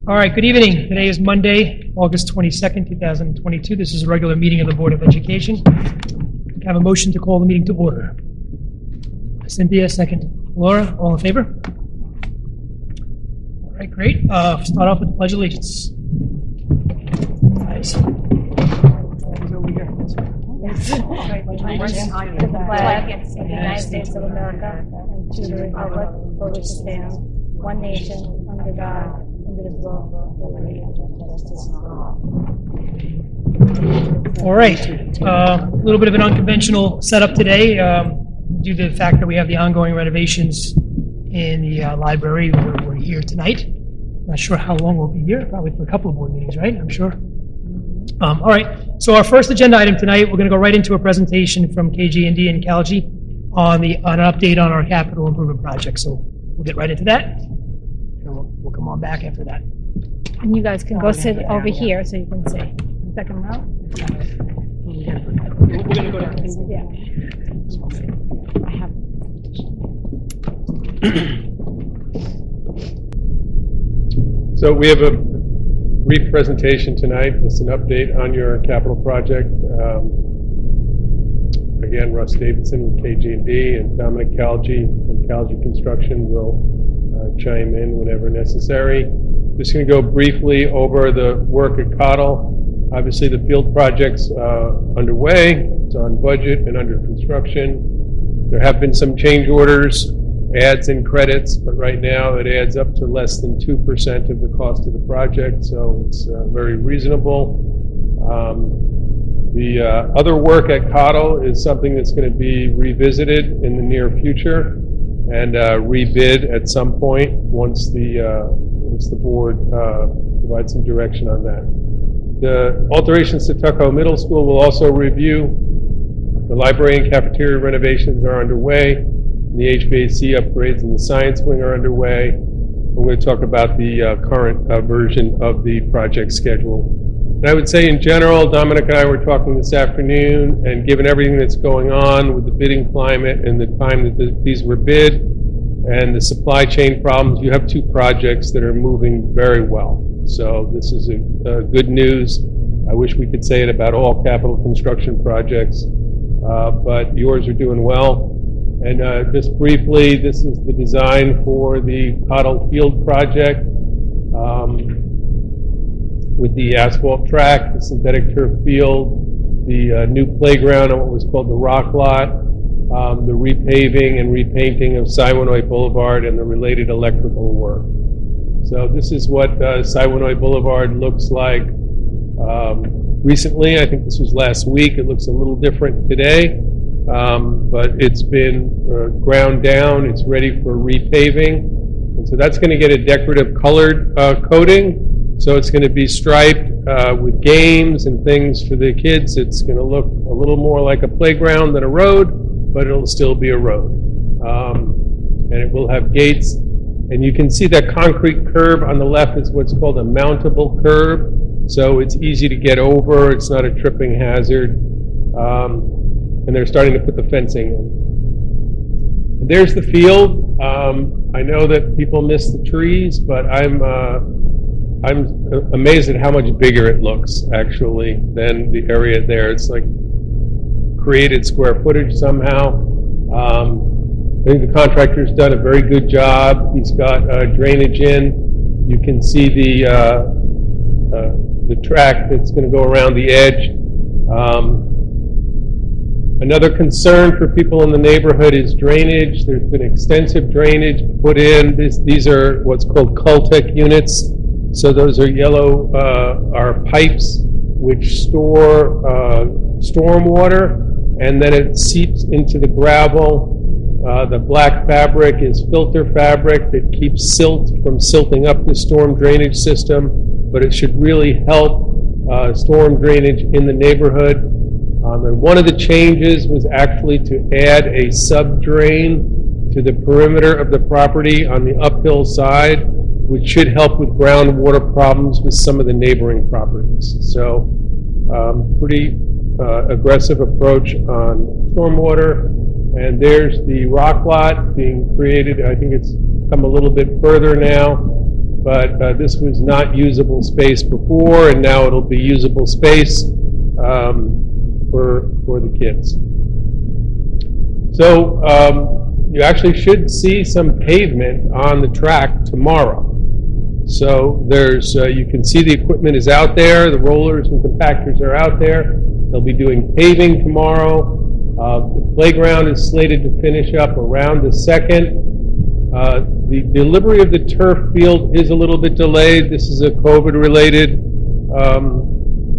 All right, good evening. Today is Monday, August 22nd, 2022. This is a regular meeting of the Board of Education. I have a motion to call the meeting to order. Cynthia, second. Laura, all in favor? All right, great. Start off with the Pledge of Allegiance. Nice. To the flag of the United States of America and to the republic for which it stands, one nation, under God, indivisible, with liberty and justice for all. All right. A little bit of an unconventional setup today due to the fact that we have the ongoing renovations in the library. We're here tonight. Not sure how long we'll be here. Probably for a couple of board meetings, right? I'm sure. All right. So our first agenda item tonight, we're going to go right into a presentation from KG&D and Calgy on an update on our capital improvement project. So we'll get right into that. And we'll come on back after that. And you guys can go sit over here so you can see. Second row? We're going to go down. Yeah. I have. So we have a brief presentation tonight. It's an update on your capital project. Again, Russ Davidson with KG&D and Dominic Calgy from Calgy Construction will chime in whenever necessary. Just going to go briefly over the work at Cottle. Obviously, the field project's underway. It's on budget and under construction. There have been some change orders, adds and credits, but right now it adds up to less than 2% of the cost of the project, so it's very reasonable. The other work at Cottle is something that's going to be revisited in the near future and rebid at some point once the board provides some direction on that. The alterations to Tuckahoe Middle School will also review. The library and cafeteria renovations are underway. The HVAC upgrades in the science wing are underway. We're going to talk about the current version of the project schedule. And I would say in general, Dominic and I were talking this afternoon, and given everything that's going on with the bidding climate and the time that these were bid and the supply chain problems, you have two projects that are moving very well. So this is a good news. I wish we could say it about all capital construction projects, but yours are doing well. And just briefly, this is the design for the Cottle Field project with the asphalt track, the synthetic turf field, the new playground on what was called the rock lot, the repaving and repainting of Siwanoy Boulevard and the related electrical work. So this is what Siwanoy Boulevard looks like recently. I think this was last week. It looks a little different today. But it's been ground down, it's ready for repaving, and so that's going to get a decorative colored coating, so it's going to be striped with games and things for the kids. It's going to look a little more like a playground than a road, but it'll still be a road, and it will have gates, and you can see that concrete curb on the left is what's called a mountable curb, so it's easy to get over, it's not a tripping hazard. And they're starting to put the fencing in. And there's the field. I know that people miss the trees, but I'm amazed at how much bigger it looks actually than the area there. It's like created square footage somehow. I think the contractor's done a very good job. He's got drainage in. You can see the track that's going to go around the edge. Another concern for people in the neighborhood is drainage. There's been extensive drainage put in. These are what's called Cultec units. So those are yellow, are pipes which store storm water, and then it seeps into the gravel. The black fabric is filter fabric that keeps silt from silting up the storm drainage system, but it should really help storm drainage in the neighborhood. And one of the changes was actually to add a sub-drain to the perimeter of the property on the uphill side, which should help with groundwater problems with some of the neighboring properties. So pretty aggressive approach on stormwater. And there's the rock lot being created. I think it's come a little bit further now. but this was not usable space before, and now it'll be usable space for the kids. So you actually should see some pavement on the track tomorrow. So there's, you can see the equipment is out there, the rollers and compactors are out there. They'll be doing paving tomorrow. The playground is slated to finish up around the 2nd. The delivery of the turf field is a little bit delayed. This is a COVID-related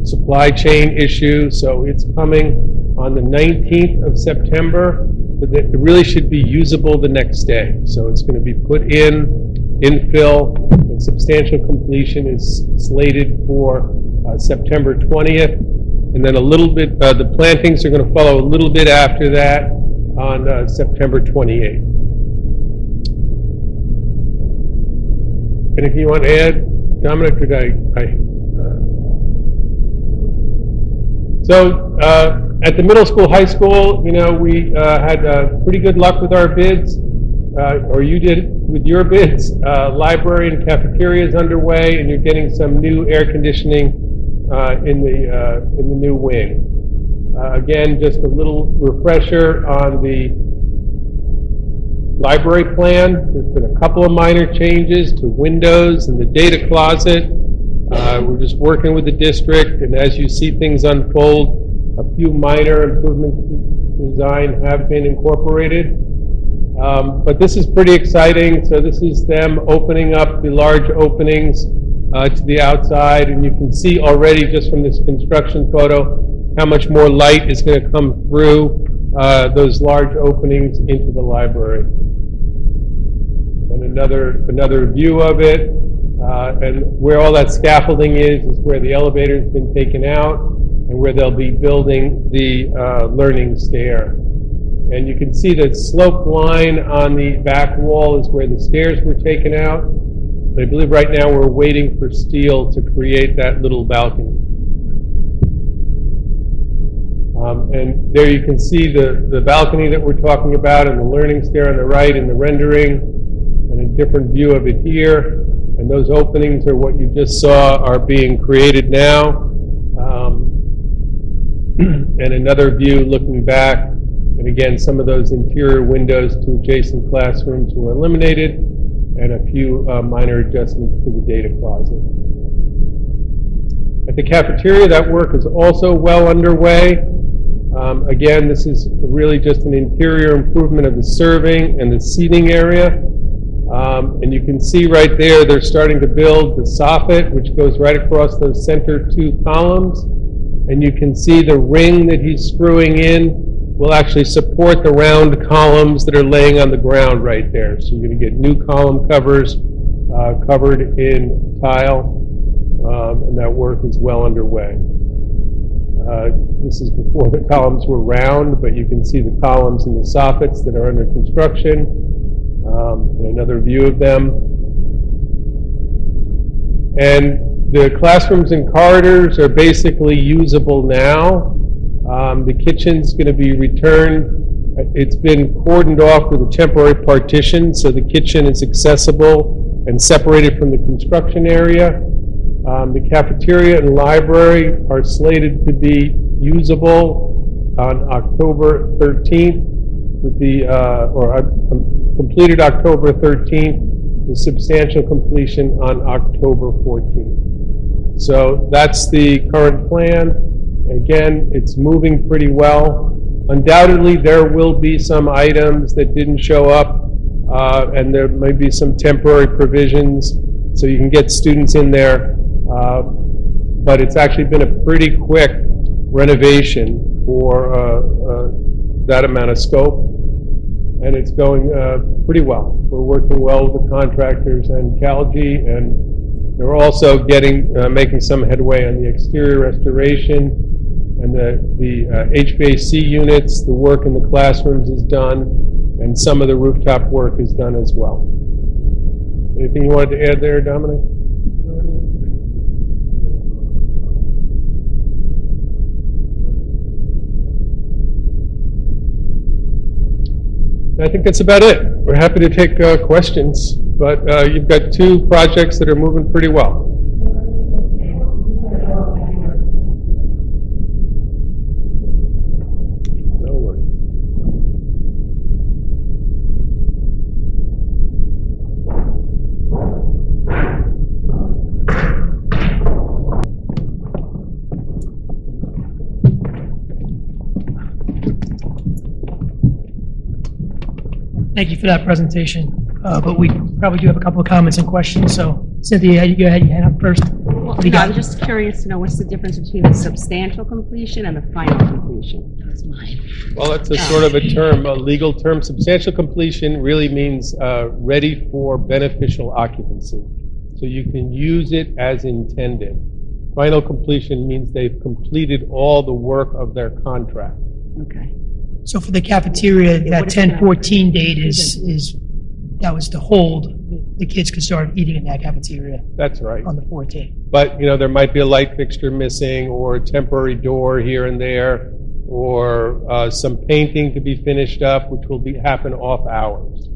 supply chain issue, so it's coming on the 19th of September, but it really should be usable the next day. So it's going to be put in, infill, and substantial completion is slated for September 20th. And then a little bit, the plantings are going to follow a little bit after that on September 28th. Anything you want to add, Dominic, or did I So at the middle school, high school, you know, we had pretty good luck with our bids, or you did with your bids. Library and cafeteria is underway, and you're getting some new air conditioning in the new wing. Again, just a little refresher on the library plan. There's been a couple of minor changes to windows and the data closet. We're just working with the district, and as you see things unfold, a few minor improvements to design have been incorporated. But this is pretty exciting. So this is them opening up the large openings to the outside, and you can see already just from this construction photo how much more light is going to come through those large openings into the library. And another view of it, and where all that scaffolding is where the elevator's been taken out and where they'll be building the learning stair. And you can see the slope line on the back wall is where the stairs were taken out. But I believe right now we're waiting for steel to create that little balcony. And there you can see the balcony that we're talking about and the learning stair on the right in the rendering, and a different view of it here. And those openings are what you just saw are being created now. And another view looking back, and again, some of those interior windows to adjacent classrooms were eliminated, and a few minor adjustments to the data closet. At the cafeteria, that work is also well underway. Again, this is really just an interior improvement of the serving and the seating area. And you can see right there, they're starting to build the soffit, which goes right across those center two columns. And you can see the ring that he's screwing in will actually support the round columns that are laying on the ground right there. So you're going to get new column covers covered in tile, and that work is well underway. This is before the columns were round, but you can see the columns and the soffits that are under construction, and another view of them. And the classrooms and corridors are basically usable now. The kitchen's going to be returned. It's been cordoned off with a temporary partition, so the kitchen is accessible and separated from the construction area. The cafeteria and library are slated to be usable on October 13th, with the completed October 13th, with substantial completion on October 14th. So that's the current plan. Again, it's moving pretty well. Undoubtedly, there will be some items that didn't show up, and there may be some temporary provisions, so you can get students in there. But it's actually been a pretty quick renovation for that amount of scope, and it's going pretty well. We're working well with the contractors and Calgi, and they're also making some headway on the exterior restoration. And the HVAC units, the work in the classrooms is done, and some of the rooftop work is done as well. Anything you wanted to add there, Dominic? I think that's about it. We're happy to take questions, but you've got two projects that are moving pretty well. No worries. Thank you for that presentation. But we probably do have a couple of comments and questions, so Cynthia, you go ahead, you hand up first. Well, What do you no, got? I'm just curious to know what's the difference between a substantial completion and a final completion? That's mine. Well, that's a sort of a term, a legal term. Substantial completion really means ready for beneficial occupancy. So you can use it as intended. Final completion means they've completed all the work of their contract. Okay. So for the cafeteria, that 10/14 date is, that was to hold, the kids could start eating in that cafeteria That's right. on the 14th. But, you know, there might be a light fixture missing, or a temporary door here and there, or some painting to be finished up, which will happen off hours,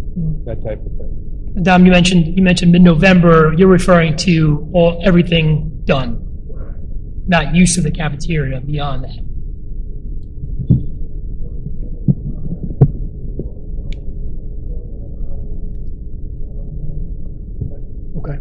that type of thing. And Dom, you mentioned mid-November, you're referring to everything done, not use of the cafeteria beyond that. Okay.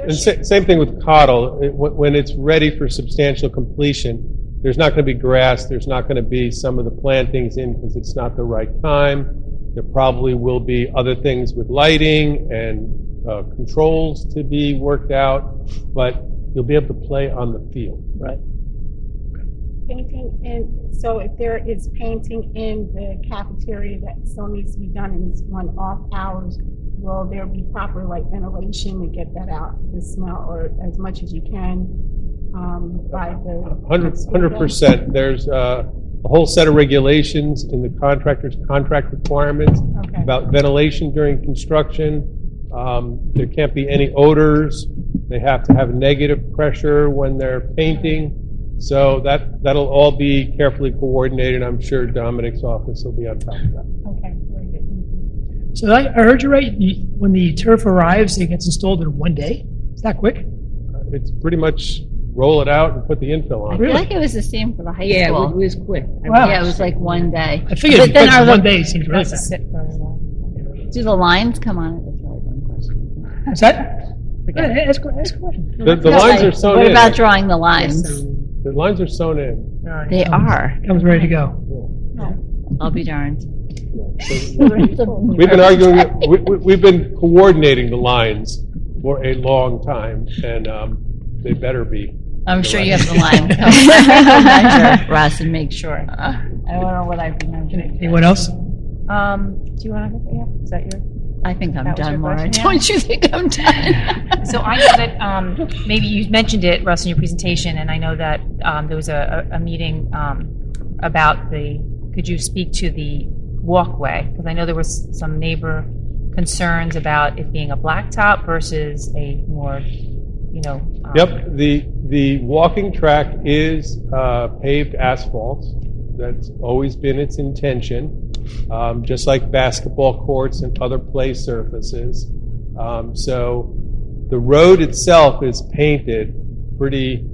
And same thing with Cottle. When it's ready for substantial completion, there's not going to be grass, there's not going to be some of the plantings in because it's not the right time. There probably will be other things with lighting and controls to be worked out, but you'll be able to play on the field. Right. Painting in, so if there is painting in the cafeteria that still needs to be done and it's on off hours, will there be proper like ventilation to get that out, the smell, or as much as you can by the? 100%. There's a whole set of regulations in the contractor's contract requirements Okay. about ventilation during construction. There can't be any odors. They have to have negative pressure when they're painting. So that'll all be carefully coordinated. I'm sure Dominic's office will be on top of that. Okay, very good. So I heard you right, when the turf arrives, it gets installed in one day? Is that quick? It's pretty much roll it out and put the infill I on. feel Really? like it was the same for the high Yeah, school. it was quick. Wow. Yeah, it was like one day. I figured But if then it's are one the- day, it seems really fast. Do the lines come on it? That's right, one question. Is that? Ask a question. The lines are sewn What in. about drawing the lines? The lines are sewn in. They are. Comes ready to go. I'll be darned. We've been arguing, we've been coordinating the lines for a long time, and they better be. I'm sure you have the lines. Measure, Russ, and make sure. I don't know what I've been measuring. Anyone else? Do you want to, yeah, is that your? I think I'm That was your done, Laura. question, yeah? Don't you think I'm done? So I know that, maybe you mentioned it, Russ, in your presentation, and I know that there was a meeting about could you speak to the walkway? Because I know there was some neighbor concerns about it being a blacktop versus a more, Yep, the walking track is paved asphalt. That's always been its intention, just like basketball courts and other play surfaces. So the road itself is painted pretty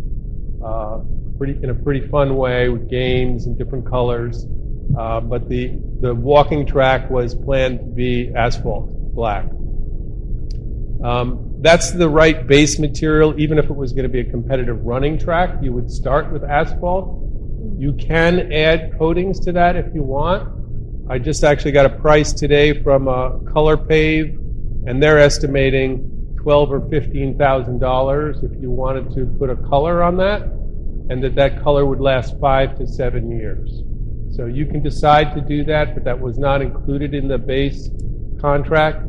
in a pretty fun way with games and different colors. But the walking track was planned to be asphalt, black. That's the right base material. Even if it was going to be a competitive running track, you would start with asphalt. You can add coatings to that if you want. I just actually got a price today from Color Pave, and they're estimating $12,000 or $15,000 if you wanted to put a color on that, and that color would last 5 to 7 years. So you can decide to do that, but that was not included in the base contract.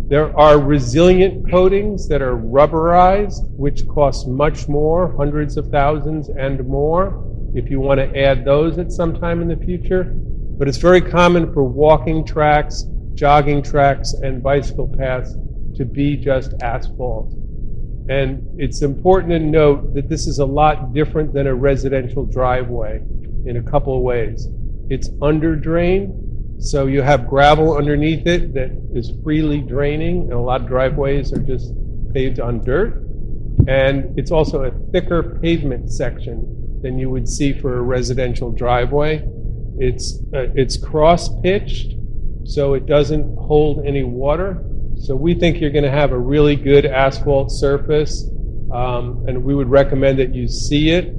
There are resilient coatings that are rubberized, which cost much more, hundreds of thousands and more, if you want to add those at some time in the future. But it's very common for walking tracks, jogging tracks, and bicycle paths to be just asphalt. And it's important to note that this is a lot different than a residential driveway in a couple of ways. It's under drained, So you have gravel underneath it that is freely draining, and a lot of driveways are just paved on dirt. And it's also a thicker pavement section than you would see for a residential driveway. It's cross-pitched, so it doesn't hold any water. So we think you're going to have a really good asphalt surface, and we would recommend that you see it,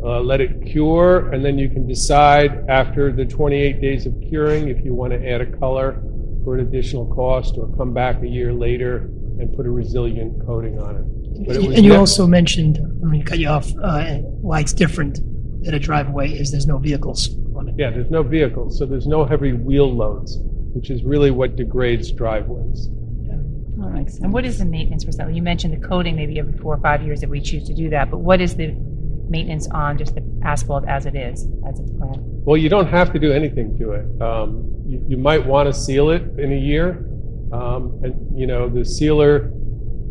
let it cure, and then you can decide after the 28 days of curing if you want to add a color for an additional cost or come back a year later and put a resilient coating on it. But it was And you also mentioned, I'm going to cut you off, why it's different than a driveway is there's no vehicles on it. Yeah, there's no vehicles, so there's no heavy wheel loads, which is really what degrades driveways. That makes sense. And what is the maintenance for that? You mentioned the coating maybe every 4 or 5 years if we choose to do that, but what is the maintenance on just the asphalt as it is, as it's planned? Well, you don't have to do anything to it. You might want to seal it in a year. And, you know, the sealer,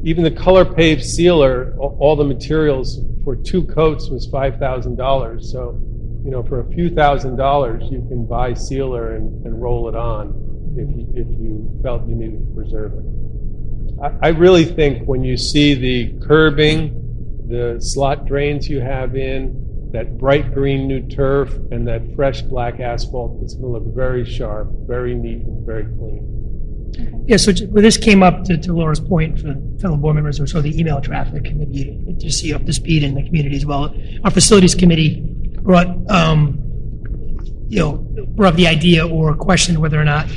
even the color paved sealer, all the materials for 2 coats was $5,000. So, you know, for a few $1,000s, you can buy sealer and roll it on if you felt you needed to preserve it. I really think when you see the curbing, the slot drains you have in, that bright green new turf, and that fresh black asphalt, it's going to look very sharp, very neat, and very clean. Yeah, so well, this came up to Laura's point for fellow board members, or so the email traffic, maybe you just see up to speed in the community as well. Our facilities committee brought the idea or questioned whether or not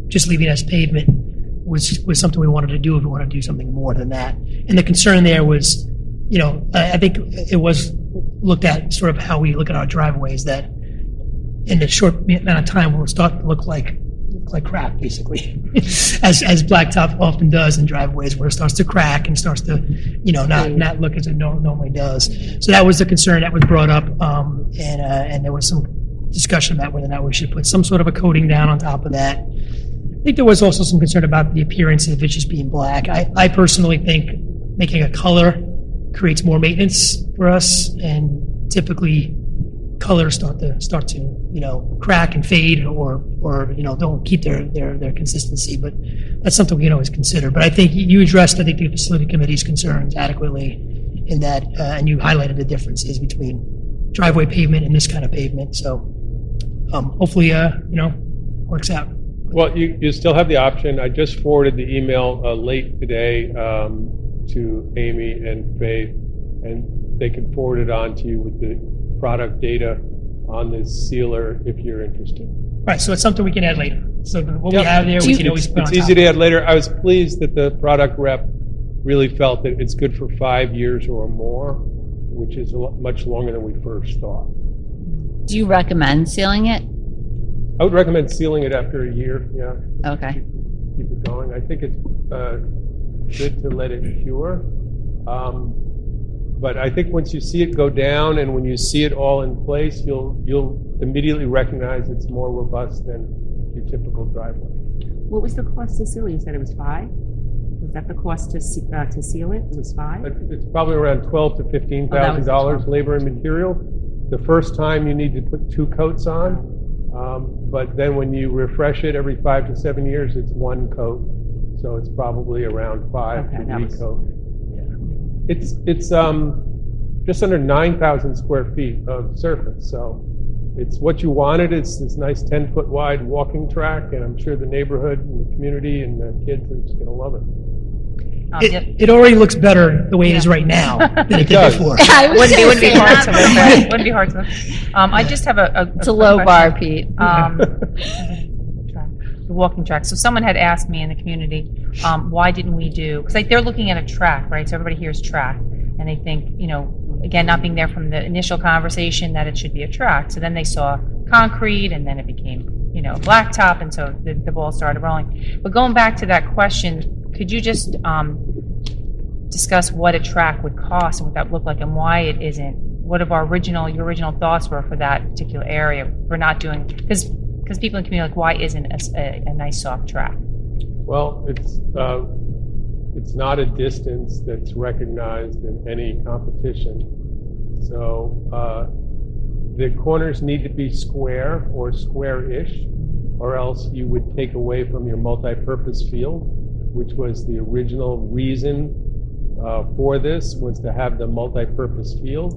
just leaving as pavement was something we wanted to do if we wanted to do something more than that. And the concern there was, you know, I think it was looked at sort of how we look at our driveways, that in a short amount of time will start to look like crap, basically, as blacktop often does in driveways, where it starts to crack and starts to, you know, not look as it normally does. So that was the concern that was brought up, and there was some discussion about whether or not we should put some sort of a coating down on top of that. I think there was also some concern about the appearance of it just being black. I personally think making a color creates more maintenance for us, and typically colors start to you know, crack and fade or you know, don't keep their consistency. But that's something we can always consider. But I think you addressed, I think, the facility committee's concerns adequately in that, and you highlighted the differences between driveway pavement and this kind of pavement. So hopefully, you know, works out. Well, you still have the option. I just forwarded the email late today to Amy and Faith, and they can forward it on to you with the product data on this sealer if you're interested. Right, so it's something we can add later. So what Yep. we have there, we can always put on It's top. easy to add later. I was pleased that the product rep really felt that it's good for 5 years or more, which is much longer than we first thought. Do you recommend sealing it? I would recommend sealing it after a year, yeah. Okay. Keep it going. I think it's good to let it cure. But I think once you see it go down and when you see it all in place, you'll immediately recognize it's more robust than your typical driveway. What was the cost to seal it? You said it was $5? Was that the cost to seal it? It was $5? It's probably around $12,000 to $15,000 labor and material. The first time you need to put 2 coats on, but then when you refresh it every 5 to 7 years, it's 1 coat. So it's probably around 5 Okay, to that was- recoat. It's just under 9,000 square feet of surface, so it's what you wanted. It's this nice 10-foot wide walking track, and I'm sure the neighborhood and the community and the kids are just going to love it. It already looks better the way it is right now than it did does. before. Wouldn't be hard to look at. Wouldn't be hard to look. I just have a It's a quick low bar, question. Pete. The walking track. So someone had asked me in the community, why didn't we do, because like they're looking at a track, right? So everybody hears track, and they think, you know, again, not being there from the initial conversation, that it should be a track. So then they saw concrete, and then it became, you know, blacktop, and so the ball started rolling. But going back to that question, could you just discuss what a track would cost and what that would look like, and why it isn't? What of your original thoughts were for that particular area for not doing, because people in the community are like, why isn't a nice soft track? Well, it's not a distance that's recognized in any competition. So the corners need to be square or square-ish. or else you would take away from your multipurpose field, which was the original reason for this, was to have the multipurpose field.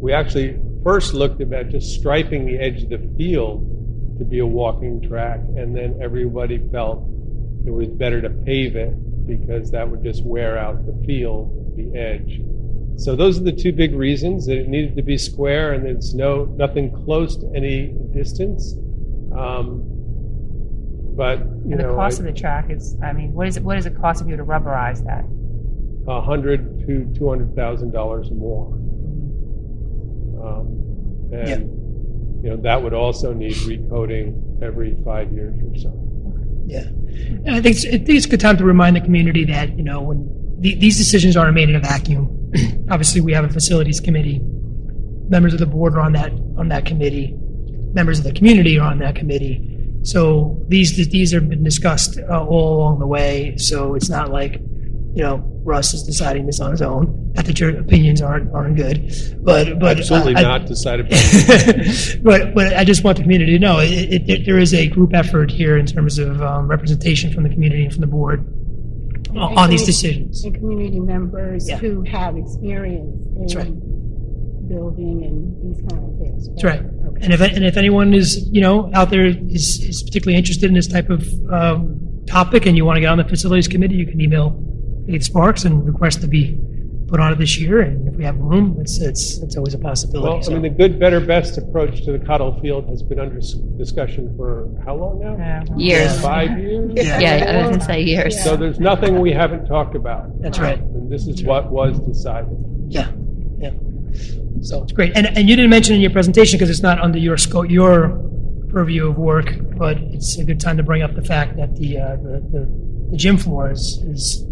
We actually first looked at just striping the edge of the field to be a walking track, and then everybody felt it was better to pave it because that would just wear out the field, the edge. So those are the two big reasons, that it needed to be square and there's nothing close to any distance. But, you And the know, cost of the track is, I mean, what does it cost of you to rubberize that? $100,000 to $200,000 more. And, you know, that would also need recoding every 5 years or so. Yeah. And I think it's a good time to remind the community that, you know, when these decisions aren't made in a vacuum. Obviously, we have a facilities committee. Members of the board are on that committee. Members of the community are on that committee. So these have been discussed all along the way. So it's not like, you know, Russ is deciding this on his own. Not that your opinions aren't good, but Absolutely not decided by but I just want the community to know there is a group effort here in terms of representation from the community and from the board on these decisions. And community members Yeah. who have experience That's right. in building and these kind of things. That's right. Okay. And if anyone is, you know, out there is particularly interested in this type of topic and you want to get on the facilities committee, you can email Kate Sparks and request to be put on it this year. And if we have room, it's always a possibility. Well, I mean, the good, better, best approach to the Cottle Field has been under discussion for how long now? Years. 5 years? Yeah. Yeah, I was gonna say years. So there's nothing we haven't talked about. That's right. And this is what was decided. Yeah. So it's great. And you didn't mention in your presentation because it's not under your scope, your purview of work, but it's a good time to bring up the fact that the gym floor is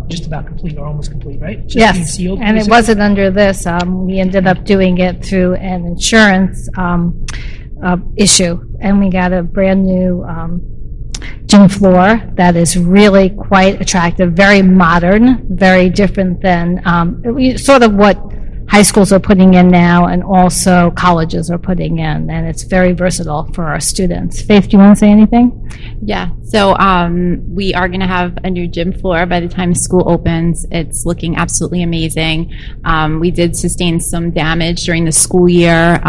just about complete or almost complete, right? Just being Yes, sealed, and it basically? wasn't under this. We ended up doing it through an insurance issue, and we got a brand-new gym floor that is really quite attractive, very modern, very different than sort of what high schools are putting in now and also colleges are putting in, and it's very versatile for our students. Faith, do you want to say anything? Yeah, so we are going to have a new gym floor by the time school opens. It's looking absolutely amazing. We did sustain some damage during the school year,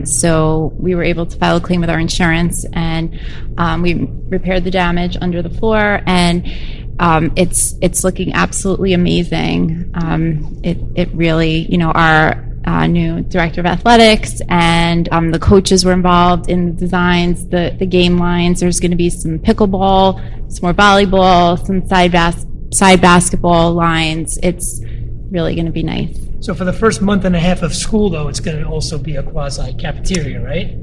so we were able to file a claim with our insurance, and we repaired the damage under the floor, and it's looking absolutely amazing. It really, you know, our new director of athletics and the coaches were involved in the designs, the game lines. There's going to be some pickleball, some more volleyball, some side basketball lines. It's really going to be nice. So for the first month and a half of school, though, it's going to also be a quasi cafeteria, right?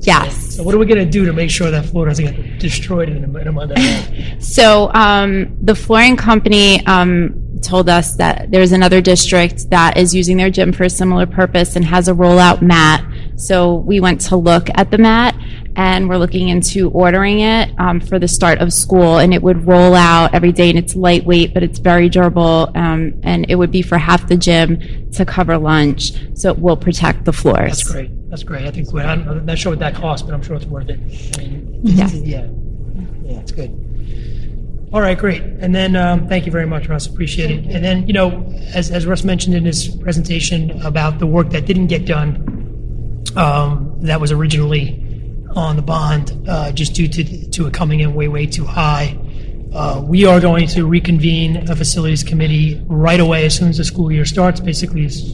Yes. So what are we going to do to make sure that floor doesn't get destroyed in a month and a half? So the flooring company told us that there's another district that is using their gym for a similar purpose and has a rollout mat. So we went to look at the mat, and we're looking into ordering it for the start of school, and it would roll out every day, and it's lightweight, but it's very durable, and it would be for half the gym to cover lunch, so it will protect the floors. That's great. That's great. I think I'm not sure what that costs, but I'm sure it's worth it. I mean, Yeah. yeah, it's good. All right, great. And then thank you very much, Russ. Appreciate it. And then, you know, as Russ mentioned in his presentation about the work that didn't get done, that was originally on the bond, just due to it coming in way too high. We are going to reconvene a facilities committee right away as soon as the school year starts. Basically, as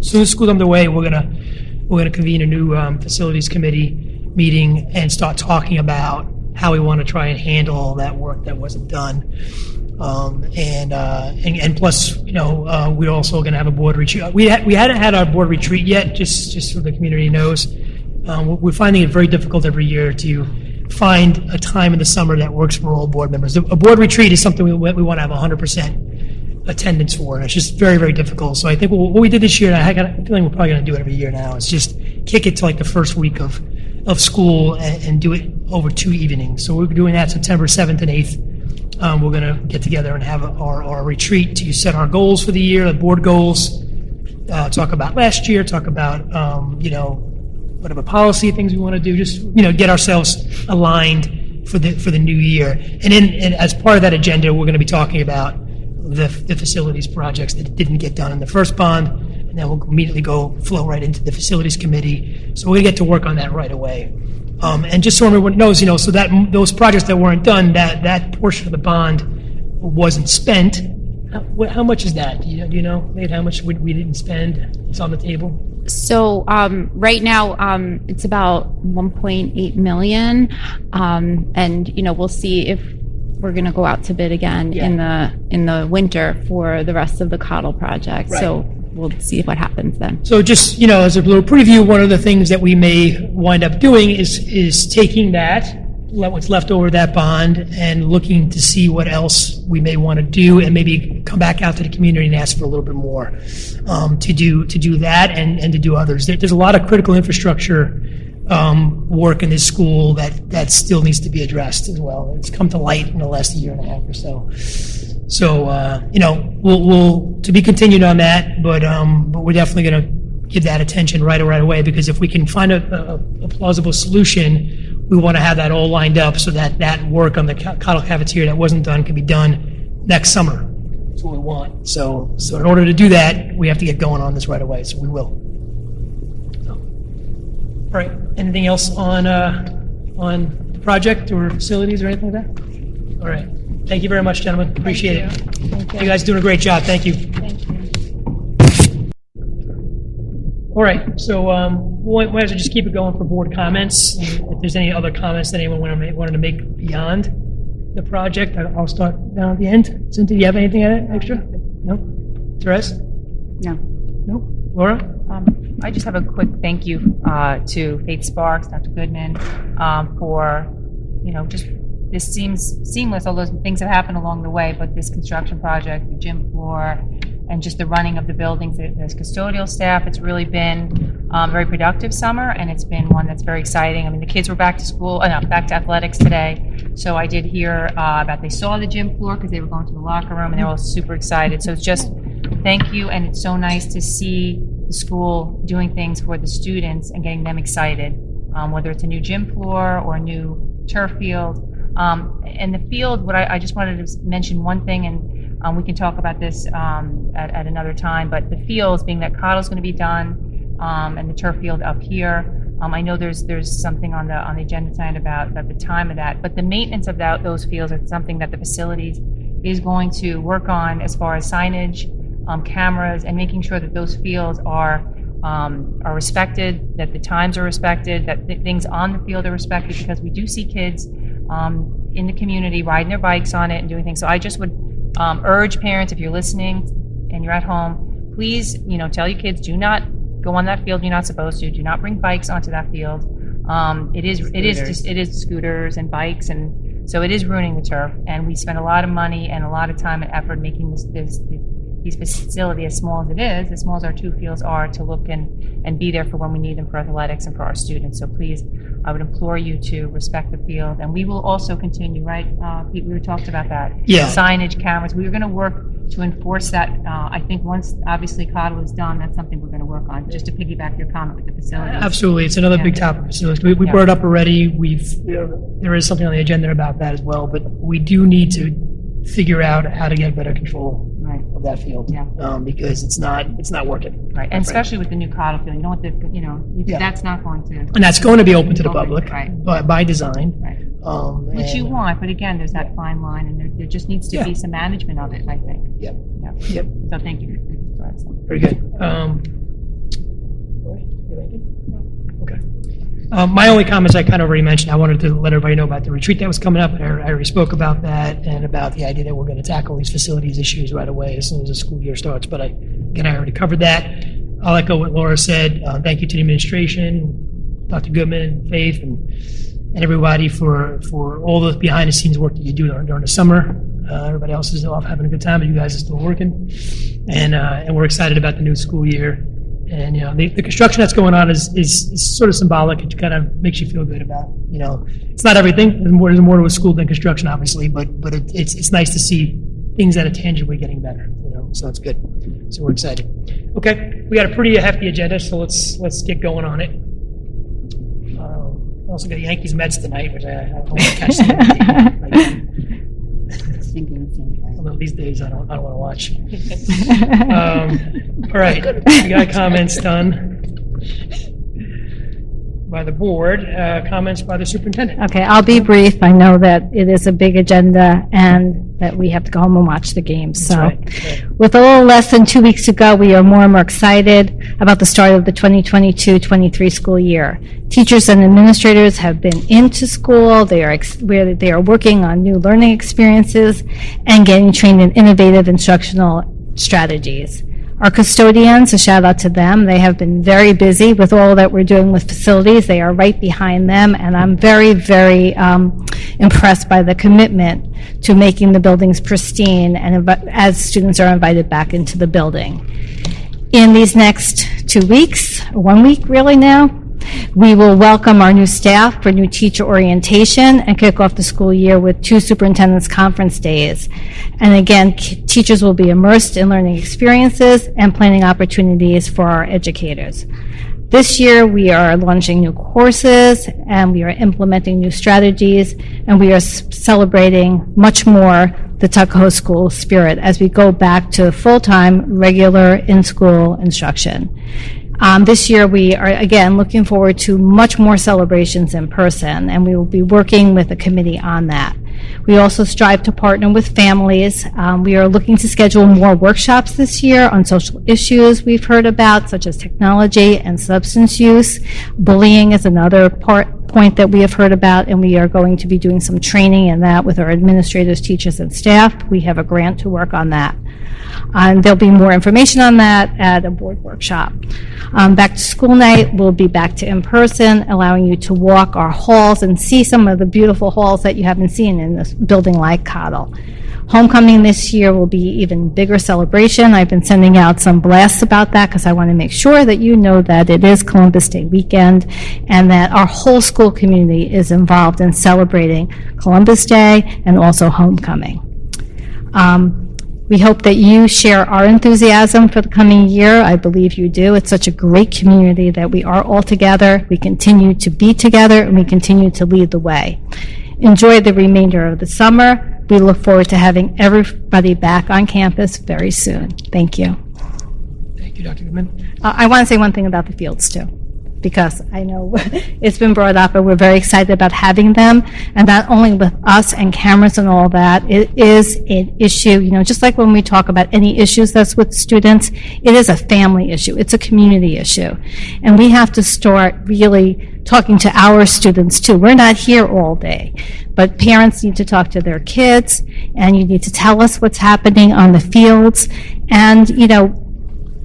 soon as school's underway, we're gonna convene a new facilities committee meeting and start talking about how we want to try and handle all that work that wasn't done. And plus, you know, we're also going to have a board retreat. We hadn't had our board retreat yet, just so the community knows. We're finding it very difficult every year to find a time in the summer that works for all board members. A board retreat is something we want to have 100% attendance for, and it's just very difficult. So I think what we did this year, and I got a feeling we're probably going to do it every year now, is just kick it to like the first week of school and do it over 2 evenings. So we're doing that September 7th and 8th. We're going to get together and have our retreat to set our goals for the year, the board goals, talk about last year, talk about, you know, whatever policy things we want to do, just, get ourselves aligned for the new year. And as part of that agenda, we're going to be talking about the facilities projects that didn't get done in the first bond, and then we'll immediately flow right into the facilities committee. So we're going to get to work on that right away. And just so everyone knows, so that those projects that weren't done, that portion of the bond wasn't spent. How much is that? Do you know, Nate, how much we didn't spend? It's on the table. So right now, it's about 1.8 million, and we'll see if we're going to go out to bid again in the winter for the rest of the Cottle project. Right. So we'll see what happens then. So just, as a little preview, one of the things that we may wind up doing is taking what's left over that bond and looking to see what else we may want to do, and maybe come back out to the community and ask for a little bit more to do that and to do others. There's a lot of critical infrastructure work in this school that still needs to be addressed as well. It's come to light in the last year and a half or so. So, we'll to be continued on that, but we're definitely going to give that attention right away, because if we can find a plausible solution, we want to have that all lined up so that work on the Cottle cafeteria that wasn't done can be done next summer. That's what we want. So in order to do that, we have to get going on this right away, so we will. So, all right, anything else on the project or facilities or anything like that? All right. Thank you very much, gentlemen. Appreciate it. Thank you. You guys are doing a great job. Thank you. Thank you. All right, so we might as well just keep it going for board comments. And if there's any other comments that anyone wanted to make beyond the project, I'll start down at the end. Cynthia, do you have anything extra? No? Therese? No. No? Laura? I just have a quick thank you to Faith Sparks, Dr. Goodman, for, just this seems seamless, all those things that happened along the way, but this construction project, the gym floor, and just the running of the buildings, there's custodial staff. It's really been a very productive summer, and it's been one that's very exciting. I mean, the kids were back to athletics today, so I did hear about they saw the gym floor because they were going to the locker room, and they were all super excited. So it's just thank you, and it's so nice to see the school doing things for the students and getting them excited, whether it's a new gym floor or a new turf field. And the field, I just wanted to mention one thing, and we can talk about this at another time, but the fields, being that Cottle's going to be done, and the turf field up here, I know there's something on the agenda tonight about the time of that, but the maintenance of those fields is something that the facilities is going to work on, as far as signage, cameras, and making sure that those fields are respected, that the times are respected, that things on the field are respected, because we do see kids in the community riding their bikes on it and doing things. So I just would urge parents, if you're listening and you're at home, please, tell your kids, do not go on that field. You're not supposed to. Do not bring bikes onto that field. It is scooters and bikes, and so it is ruining the turf. And we spend a lot of money and a lot of time and effort making these facility as small as it is, as small as our two fields are, to look and be there for when we need them for athletics and for our students. So please, I would implore you to respect the field. And we will also continue, right, Pete, we talked about that. Yeah. Signage, cameras, we were going to work to enforce that. I think once, obviously, Cottle is done, that's something we're going to work on, just to piggyback your comment with the facilities. Absolutely. It's another big topic, facilities. We brought it up already. There is something on the agenda about that as well, but we do need to figure out how to get better control of that field, because it's not working. Right, and especially with the new Cottle field, you don't want that's not going to. And that's going to be open to the public, by design. Right. Which you want, but again, there's that fine line, and there just needs to be some management of it, I think. Yep. Yep. So thank you. Very good. Okay. My only comments I kind of already mentioned. I wanted to let everybody know about the retreat that was coming up. I already spoke about that, and about the idea that we're going to tackle these facilities issues right away as soon as the school year starts. But I already covered that. I'll echo what Laura said. Thank you to the administration, Dr. Goodman, and Faith, and everybody for all the behind the scenes work that you do during the summer. Everybody else is off having a good time, but you guys are still working, and we're excited about the new school year. And the construction that's going on is sort of symbolic. It kind of makes you feel good about it's not everything. There's more to a school than construction, obviously, but it's nice to see things that are tangibly getting better. So it's good. So we're excited. Okay, we got a pretty hefty agenda, so let's get going on it. Also got Yankees Mets tonight, which I don't want to catch some of the game. Thinking the same thing. Although these days I don't want to watch. All right, we got comments done by the board. Comments by the superintendent. Okay, I'll be brief. I know that it is a big agenda and that we have to go home and watch the games. So That's right. with a little less than 2 weeks to go, we are more and more excited about the start of the 2022-23 school year. Teachers and administrators have been into school. They are working on new learning experiences and getting trained in innovative instructional strategies. Our custodians, a shout out to them. They have been very busy with all that we're doing with facilities. They are right behind them, and I'm very, very impressed by the commitment to making the buildings pristine and as students are invited back into the building. In these next 2 weeks, 1 week really now, we will welcome our new staff for new teacher orientation and kick off the school year with 2 superintendent's conference days. And again, teachers will be immersed in learning experiences and planning opportunities for our educators. This year, we are launching new courses and we are implementing new strategies, and we are celebrating much more the Tuckahoe school spirit as we go back to full-time, regular in-school instruction. This year, we are, again, looking forward to much more celebrations in person, and we will be working with a committee on that. We also strive to partner with families. We are looking to schedule more workshops this year on social issues we've heard about, such as technology and substance use. Bullying is another point that we have heard about, and we are going to be doing some training in that with our administrators, teachers, and staff. We have a grant to work on that. And there'll be more information on that at a board workshop. Back to school night, we'll be back to in-person, allowing you to walk our halls and see some of the beautiful halls that you haven't seen in this building like Cottle. Homecoming this year will be even bigger celebration. I've been sending out some blasts about that because I want to make sure that you know that it is Columbus Day weekend and that our whole school community is involved in celebrating Columbus Day and also homecoming. We hope that you share our enthusiasm for the coming year. I believe you do. It's such a great community that we are all together. We continue to be together, and we continue to lead the way. Enjoy the remainder of the summer. We look forward to having everybody back on campus very soon. Thank you. Thank you, Dr. Goodman. I want to say one thing about the fields, too, because I know it's been brought up, and we're very excited about having them, and not only with us and cameras and all that, it is an issue, just like when we talk about any issues that's with students, it is a family issue, it's a community issue, and we have to start really talking to our students, too. We're not here all day, but parents need to talk to their kids, and you need to tell us what's happening on the fields, and,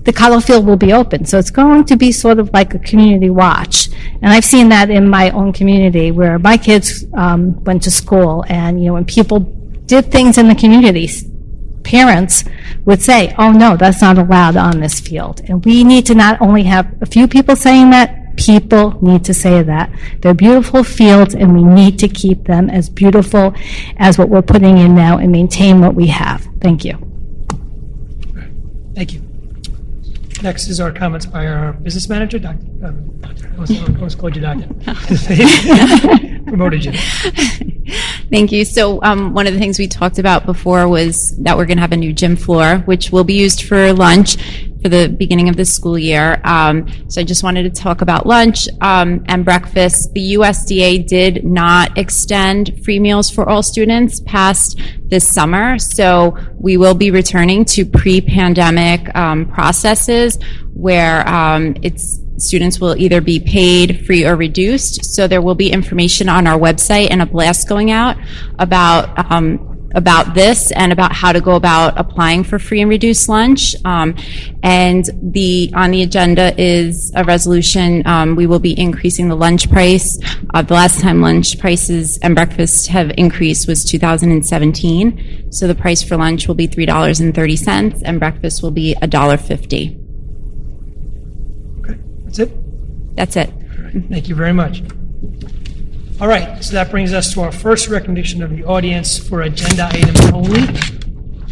the Cottle Field will be open. So it's going to be sort of like a community watch. And I've seen that in my own community where my kids went to school, and, when people did things in the community, parents would say, oh no, that's not allowed on this field. And we need to not only have a few people saying that, people need to say that. They're beautiful fields, and we need to keep them as beautiful as what we're putting in now and maintain what we have. Thank you. Thank you. Next is our comments by our business manager, Dr. I almost called you Doctor. Promoted you. Thank you. So one of the things we talked about before was that we're going to have a new gym floor, which will be used for lunch for the beginning of the school year. So I just wanted to talk about lunch and breakfast. The USDA did not extend free meals for all students past this summer. So we will be returning to pre-pandemic processes where students will either be paid, free, or reduced. So there will be information on our website and a blast going out about this and about how to go about applying for free and reduced lunch. And on the agenda is a resolution. We will be increasing the lunch price. The last time lunch prices and breakfast have increased was 2017. So the price for lunch will be $3.30 and breakfast will be $1.50. Okay, that's it? That's it. All right. Thank you very much. All right, so that brings us to our first recommendation of the audience for agenda items only.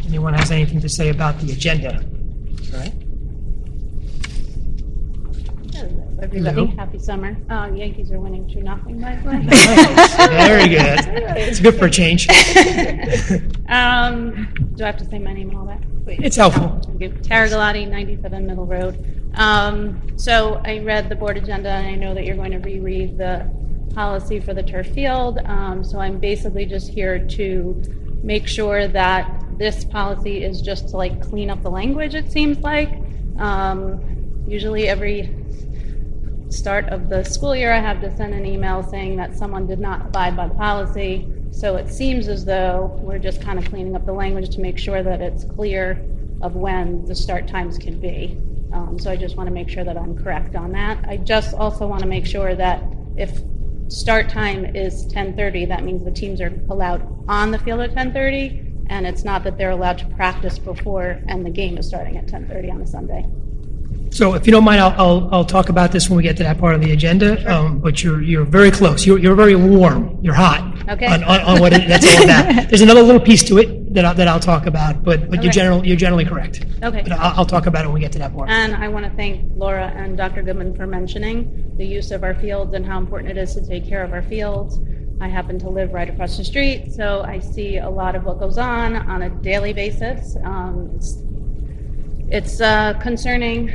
Anyone has anything to say about the agenda? All right. everybody. Hello. Happy summer. Yankees are winning 2-0, by the way. Nice. Very good. It's good for a change. Do I have to say my name and all that? Wait. It's helpful. Thank you. Tara Galati, 97 Middle Road. So I read the board agenda, and I know that you're going to reread the policy for the turf field. So I'm basically just here to make sure that this policy is just to like clean up the language, it seems like. Usually every start of the school year, I have to send an email saying that someone did not abide by the policy. So it seems as though we're just kind of cleaning up the language to make sure that it's clear of when the start times can be. So I just want to make sure that I'm correct on that. I just also want to make sure that if start time is 10:30, that means the teams are allowed on the field at 10:30, and it's not that they're allowed to practice before and the game is starting at 10:30 on a Sunday. So if you don't mind, I'll talk about this when we get to that part of the agenda. But you're very close. You're very warm. You're hot. Okay. On what that's all about. There's another little piece to it that I'll talk about. But Okay. you're generally correct. Okay. But I'll talk about it when we get to that part. And I want to thank Laura and Dr. Goodman for mentioning the use of our fields and how important it is to take care of our fields. I happen to live right across the street, so I see a lot of what goes on a daily basis. It's concerning.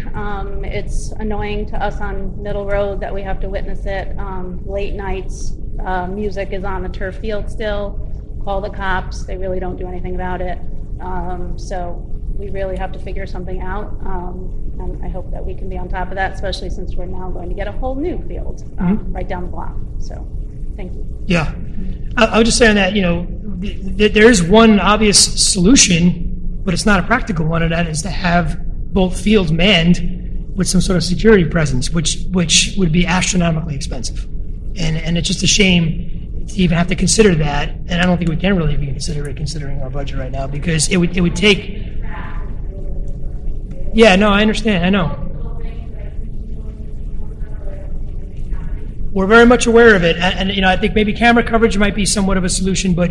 It's annoying to us on Middle Road that we have to witness it. Late nights, music is on the turf field still. Call the cops. They really don't do anything about it. So we really have to figure something out. And I hope that we can be on top of that, especially since we're now going to get a whole new field right down the block. So thank you. Yeah. I would just say on that, there is one obvious solution, but it's not a practical one, and that is to have both fields manned with some sort of security presence, which would be astronomically expensive. And it's just a shame to even have to consider that, and I don't think we can really even consider it considering our budget right now, because it would take... Yeah, no, I understand, I know. We're very much aware of it, and I think maybe camera coverage might be somewhat of a solution, but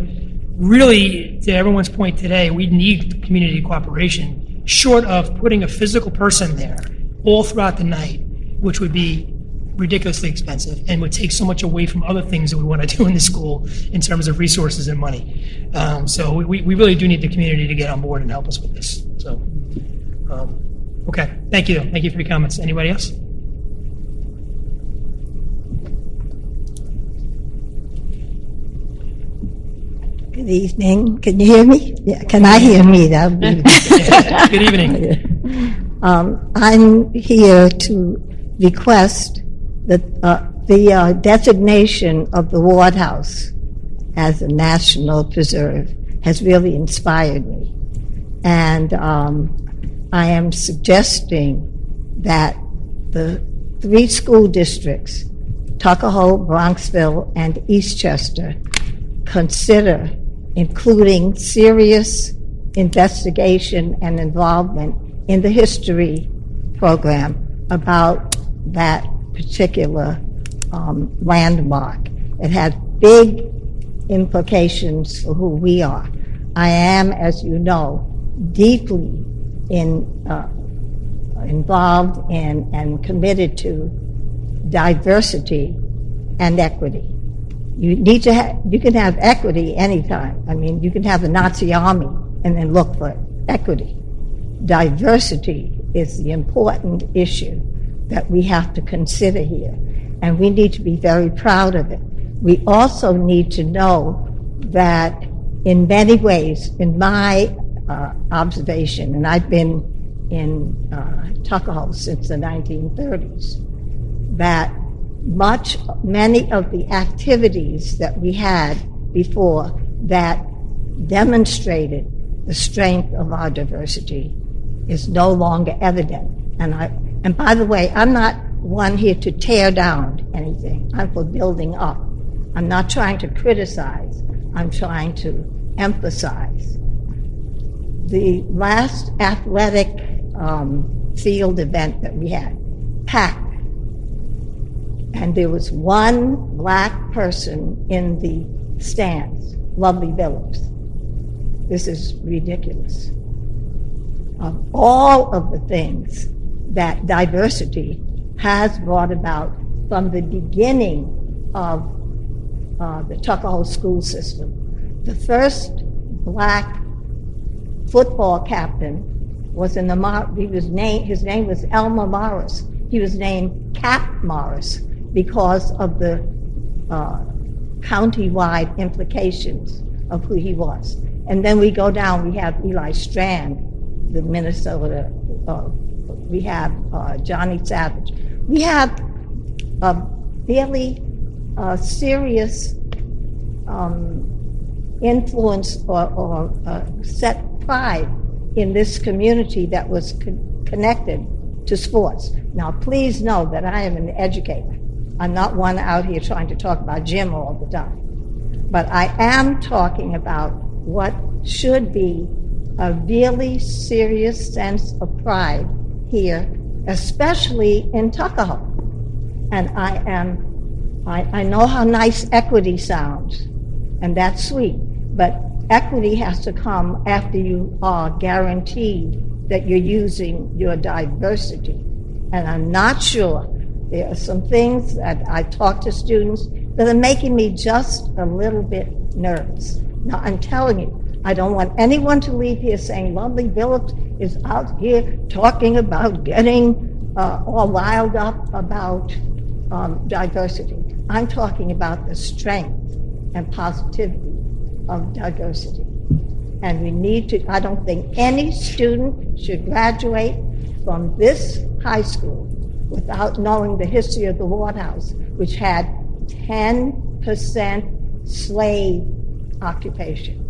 really, to everyone's point today, we need community cooperation, short of putting a physical person there all throughout the night, which would be ridiculously expensive and would take so much away from other things that we want to do in the school in terms of resources and money. So we really do need the community to get on board and help us with this. So, okay, thank you. Thank you for your comments. Anybody else? Good evening. Can you hear me? Yeah. Can I hear me? That would be Good evening. I'm here to request that the designation of the Warthouse as a national preserve has really inspired me. And I am suggesting that the 3 school districts, Tuckahoe, Bronxville, and Eastchester, consider including serious investigation and involvement in the history program about that particular landmark. It has big implications for who we are. I am, as you know, deeply involved in and committed to diversity and equity. You can have equity anytime. I mean, you can have the Nazi army and then look for equity. Diversity is the important issue that we have to consider here, and we need to be very proud of it. We also need to know that in many ways, in my observation, and I've been in Tuckahoe since the 1930s, that many of the activities that we had before that demonstrated the strength of our diversity is no longer evident. And by the way, I'm not one here to tear down anything. I'm for building up. I'm not trying to criticize. I'm trying to emphasize. The last athletic field event that we had, packed. And there was one black person in the stands, Lovely Billups. This is ridiculous. Of all of the things that diversity has brought about from the beginning of the Tuckahoe school system. The first black football captain was his name was Elmer Morris. He was named Cap Morris because of the county-wide implications of who he was. And then we go down, we have Eli Strand, the Minnesota, we have Johnny Savage. We have a fairly serious influence or set pride in this community that was connected to sports. Now, please know that I am an educator. I'm not one out here trying to talk about gym all the time. But I am talking about what should be a really serious sense of pride here, especially in Tuckahoe. And I know how nice equity sounds, and that's sweet, but equity has to come after you are guaranteed that you're using your diversity. And I'm not sure. There are some things that I talk to students that are making me just a little bit nervous. Now, I'm telling you, I don't want anyone to leave here saying Lovely Billups is out here talking about getting all riled up about diversity. I'm talking about the strength and positivity of diversity. And we need to, I don't think any student should graduate from this high school without knowing the history of the Warthouse, which had 10% slave occupation.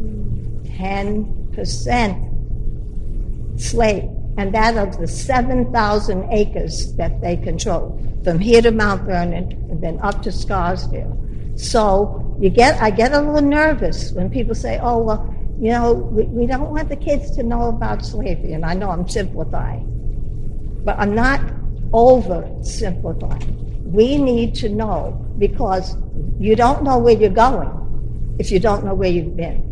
10% slave. And that of the 7,000 acres that they control, from here to Mount Vernon and then up to Scarsdale. So I get a little nervous when people say, oh, well, you know, we don't want the kids to know about slavery. And I know I'm simplifying, but I'm not oversimplifying. We need to know, because you don't know where you're going if you don't know where you've been.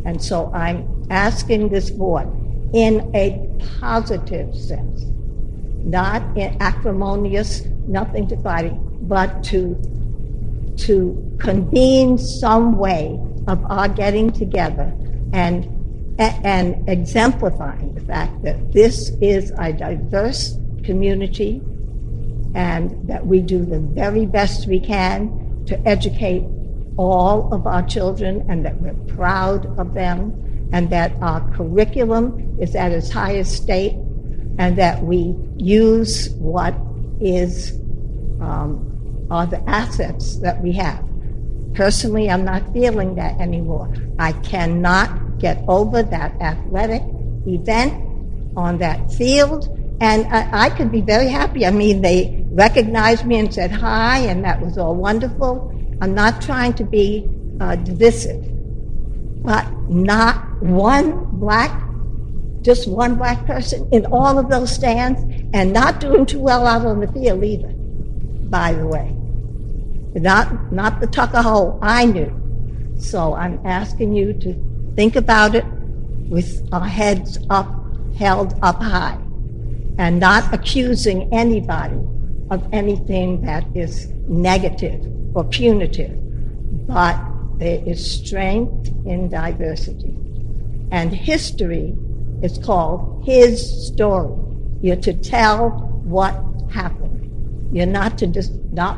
And so I'm asking this board in a positive sense, not in acrimonious, nothing to fighting, but to convene some way of our getting together and exemplifying the fact that this is a diverse community and that we do the very best we can to educate all of our children, and that we're proud of them, and that our curriculum is at its highest state, and that we use what is are the assets that we have. Personally, I'm not feeling that anymore. I cannot get over that athletic event on that field, and I could be very happy. I mean, they recognized me and said hi, and that was all wonderful. I'm not trying to be divisive, but not just one black person in all of those stands, and not doing too well out on the field either, by the way. Not the Tuckahoe I knew. So I'm asking you to think about it with our heads up, held up high, and not accusing anybody of anything that is negative or punitive. But there is strength in diversity. And history is called his story. You're to tell what happened. You're not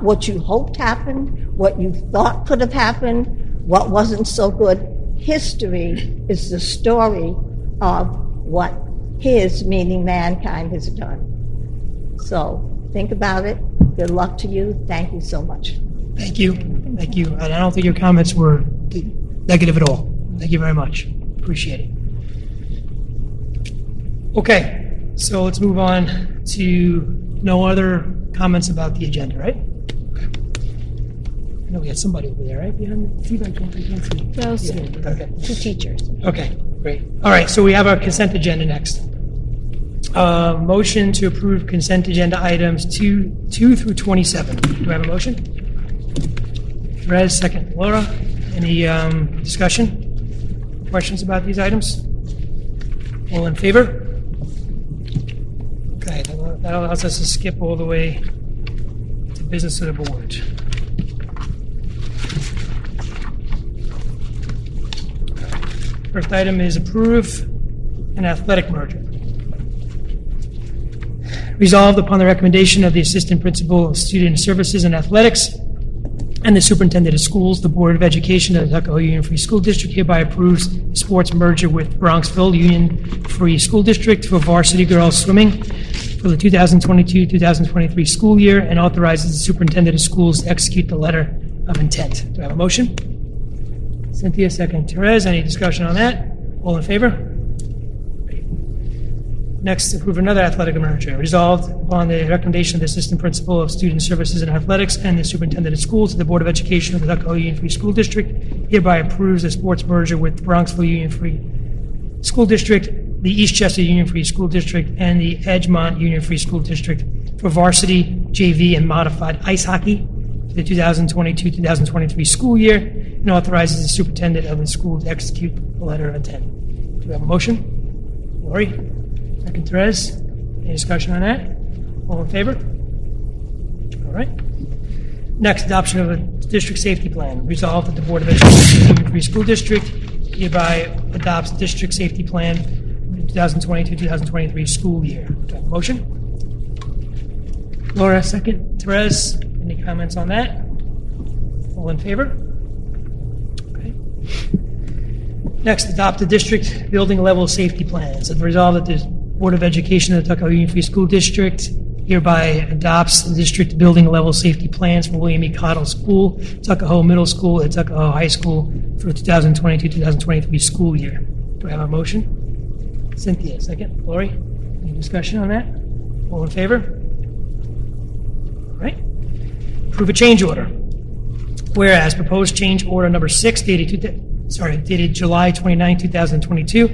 what you hoped happened, what you thought could have happened, what wasn't so good. History is the story of what his, meaning mankind, has done. So think about it. Good luck to you. Thank you so much. Thank you. Thank you. And I don't think your comments were negative at all. Thank you very much. Appreciate it. Okay, so let's move on to no other comments about the agenda, right? Okay. I know we had somebody over there, right? Behind the feedback, I can't see. Those Okay. two teachers. Okay, great. All right, so we have our consent agenda next. Motion to approve consent agenda items 2 through 27. Do I have a motion? Perez, second. Laura, any discussion? Questions about these items? All in favor? Okay, that That allows us to skip all the way to business of the board. First item is approve an athletic merger. Resolved upon the recommendation of the Assistant Principal of Student Services and Athletics and the Superintendent of Schools, the Board of Education of the Tuckahoe Union Free School District hereby approves sports merger with Bronxville Union Free School District for varsity girls swimming for the 2022-2023 school year and authorizes the Superintendent of Schools to execute the letter of intent. Do I have a motion? Cynthia, second. Therese, any discussion on that? All in favor? Great. Next, approve another athletic merger. Resolved upon the recommendation of the Assistant Principal of Student Services and Athletics and the Superintendent of Schools, the Board of Education of the Tuckahoe Union Free School District hereby approves the sports merger with Bronxville Union Free School District, the Eastchester Union Free School District, and the Edgemont Union Free School District for varsity, JV, and modified ice hockey for the 2022-2023 school year and authorizes the superintendent of the school to execute the letter of intent. Do we have a motion? Lori? Second, Therese. Any discussion on that? All in favor? All right. Next, adoption of a district safety plan. Resolved that the Board of Education of the Union Free School District hereby adopts district safety plan for the 2022-2023 school year. Do I have a motion? Laura, second. Therese, any comments on that? All in favor? Okay. Next, adopt the district building level safety plans. It's resolved that the Board of Education of the Tuckahoe Union Free School District hereby adopts the district building level safety plans for William E. Cottle School, Tuckahoe Middle School, and Tuckahoe High School for the 2022-2023 school year. Do I have a motion? Cynthia, second. Lori, any discussion on that? All in favor? All right. Approve a change order. Whereas proposed change order number 6 dated July 29, 2022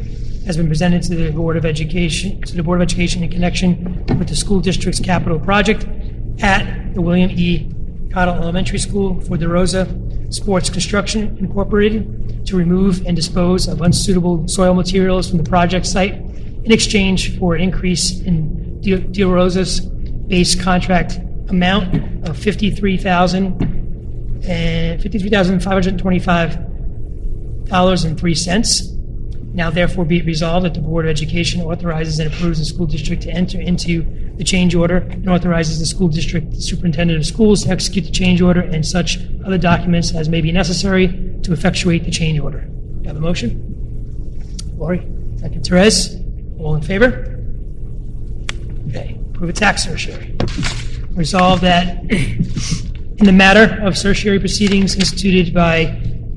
has been presented to the Board of Education in connection with the school district's capital project at the William E. Cottle Elementary School for DeRosa Sports Construction Incorporated to remove and dispose of unsuitable soil materials from the project site in exchange for an increase in DeRosa's base contract amount of $53,525.03. Now therefore be it resolved that the Board of Education authorizes and approves the school district to enter into the change order and authorizes the school district superintendent of schools to execute the change order and such other documents as may be necessary to effectuate the change order. Do you have a motion? Lori, second. Therese, all in favor? Okay. Approve a tax certiorari. Resolved that in the matter of certiorari proceedings instituted by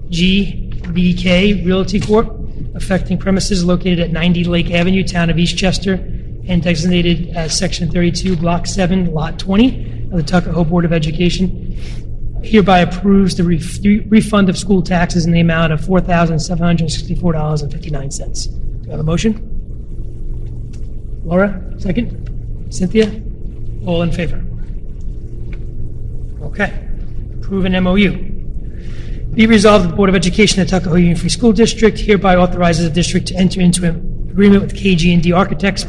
GBK Realty Corp. affecting premises located at 90 Lake Avenue, Town of Eastchester, and designated as Section 32, Block 7, Lot 20 of the Tuckahoe Board of Education, hereby approves the refund of school taxes in the amount of $4,764.59. Do I have a motion? Laura, second. Cynthia? All in favor? Okay. Approve an MOU. Be resolved that the Board of Education of the Tuckahoe Union Free School District hereby authorizes the district to enter into an agreement with KG&D Architects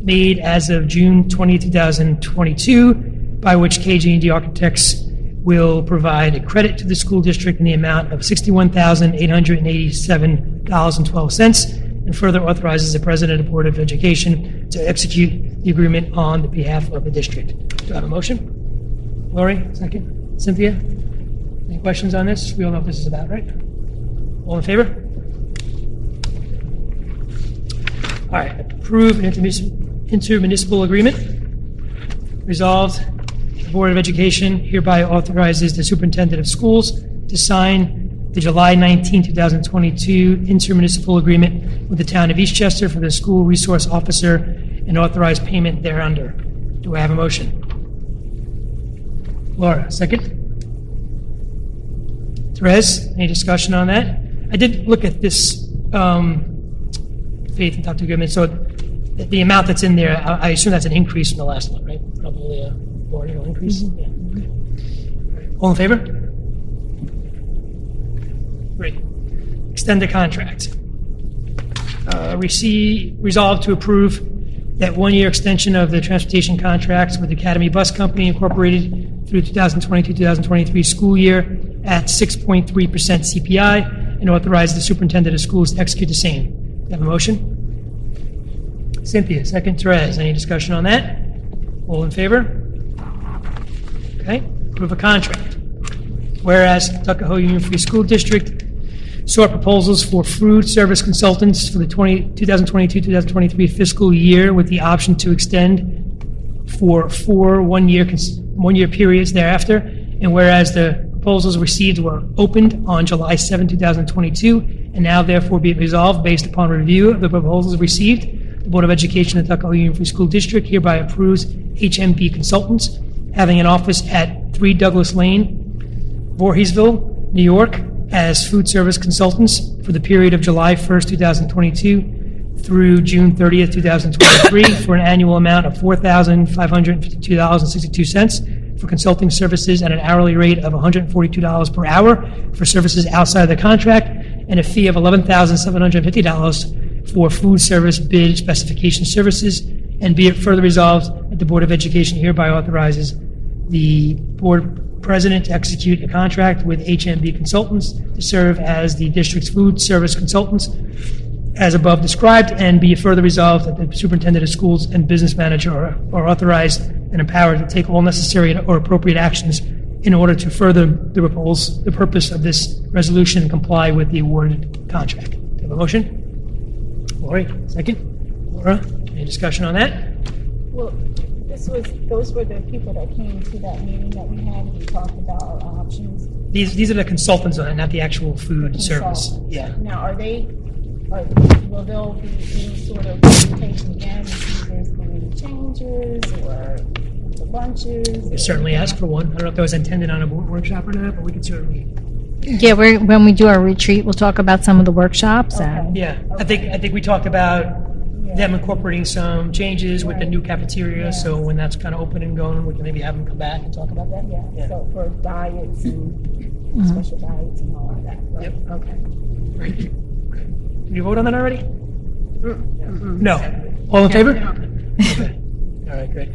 made as of June 20, 2022, by which KG&D Architects will provide a credit to the school district in the amount of $61,887.12, and further authorizes the President of the Board of Education to execute the agreement on the behalf of the district. Do I have a motion? Lori, second. Cynthia? Any questions on this? We all know what this is about, right? All in favor? All right, approve an intermunicipal agreement. Resolved, the Board of Education hereby authorizes the Superintendent of Schools to sign the July 19, 2022 intermunicipal agreement with the Town of Eastchester for the school resource officer and authorize payment thereunder. Do I have a motion? Laura, second. Therese, any discussion on that? I did look at this faith and talk to agreement, so the amount that's in there, I assume that's an increase from the last one, right? Probably a marginal increase? Yeah. Okay. All in favor? Great. Extend the contract. Resolved to approve that one-year extension of the transportation contracts with Academy Bus Company Incorporated through 2022-2023 school year at 6.3% CPI, and authorize the superintendent of schools to execute the same. Do you have a motion? Cynthia, second. Therese, any discussion on that? All in favor? Okay, approve a contract. Whereas Tuckahoe Union Free School District sought proposals for food service consultants for the 2022-2023 fiscal year with the option to extend for 4 one-year periods thereafter. And whereas the proposals received were opened on July 7, 2022, and now therefore be it resolved based upon review of the proposals received, the Board of Education of Tuckahoe Union Free School District hereby approves HMB Consultants having an office at 3 Douglas Lane, Voorheesville, New York, as food service consultants for the period of July 1st, 2022 through June 30th, 2023 for an annual amount of $4,552.62 for consulting services at an hourly rate of $142 per hour for services outside of the contract, and a fee of $11,750 for food service bid specification services. And be it further resolved that the Board of Education hereby authorizes the board president to execute a contract with HMB Consultants to serve as the district's food service consultants as above described, and be it further resolved that the superintendent of schools and business manager are authorized and empowered to take all necessary or appropriate actions in order to further the purpose of this resolution and comply with the awarded contract. Do you have a motion? Lori, second. Laura, any discussion on that? Well, those were the people that came to that meeting that we had, and we talked about our options. These are the consultants, not the actual food service. Yeah. Now, will there be any sort of presentation again to see if there's been any changes or the lunches? We certainly ask for one. I don't know if that was intended on a board workshop or not, but we could certainly. Yeah, when we do our retreat, we'll talk about some of the workshops. And Yeah, I think we talked about them incorporating some changes with the new cafeteria, so when that's kind of open and going, we can maybe have them come back and talk about that. Yeah, so for diets and special diets and all of that. Right? Yep. Okay. Great. Did you vote on that already? No. All in favor? Okay. All right, great.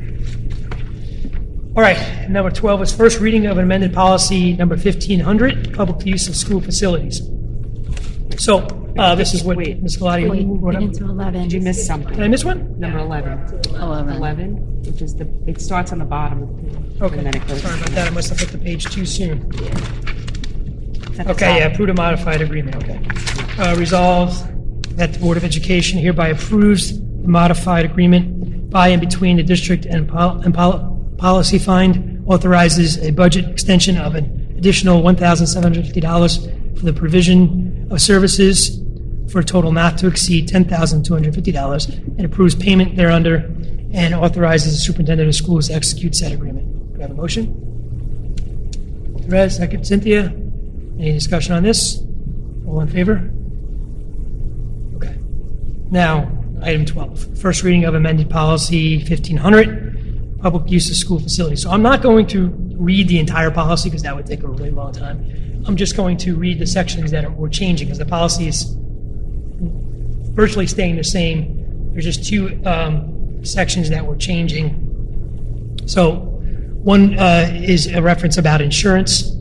All right, number 12 is first reading of amended policy number 1500, public use of school facilities. So, this is what Ms. Galati brought up. Into 11. Did you miss something? Did I miss one? Number 11. 11, which is it starts on the bottom of the page. Okay, And then it goes. sorry about that, I must have hit the page too soon. It's at the Okay, yeah, top. approved a modified agreement, okay. Resolved that the Board of Education hereby approves the modified agreement by and between the district and Policy Find, authorizes a budget extension of an additional $1,750 for the provision of services for a total not to exceed $10,250, and approves payment thereunder, and authorizes the superintendent of schools to execute said agreement. Do I have a motion? Therese, second. Cynthia, any discussion on this? All in favor? Okay. Now, item 12, first reading of amended policy 1500, public use of school facilities. So I'm not going to read the entire policy because that would take a really long time. I'm just going to read the sections that we're changing because the policy is virtually staying the same. There's just 2 sections that we're changing. So one is a reference about insurance.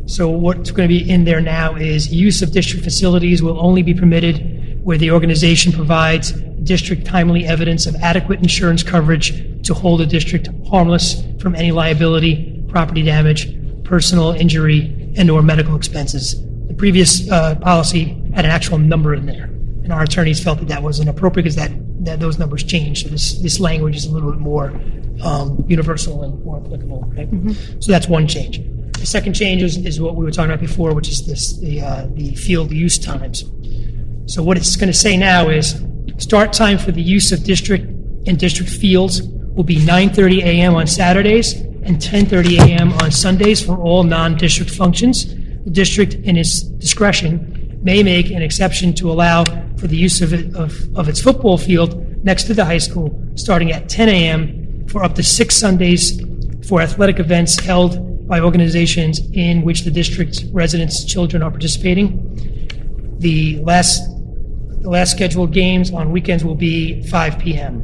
So what's going to be in there now is use of district facilities will only be permitted where the organization provides district timely evidence of adequate insurance coverage to hold the district harmless from any liability, property damage, personal injury, and/or medical expenses. The previous policy had an actual number in there, and our attorneys felt that that wasn't appropriate because that those numbers changed. So this language is a little bit more universal and more applicable. Okay? So that's one change. The second change is what we were talking about before, which is the field use times. So what it's going to say now is start time for the use of district and district fields will be 9:30 a.m. on Saturdays and 10:30 a.m. on Sundays for all non-district functions. The district, in its discretion, may make an exception to allow for the use of its football field next to the high school, starting at 10 a.m. for up to 6 Sundays for athletic events held by organizations in which the district's residents' children are participating. The last scheduled games on weekends will be 5 p.m.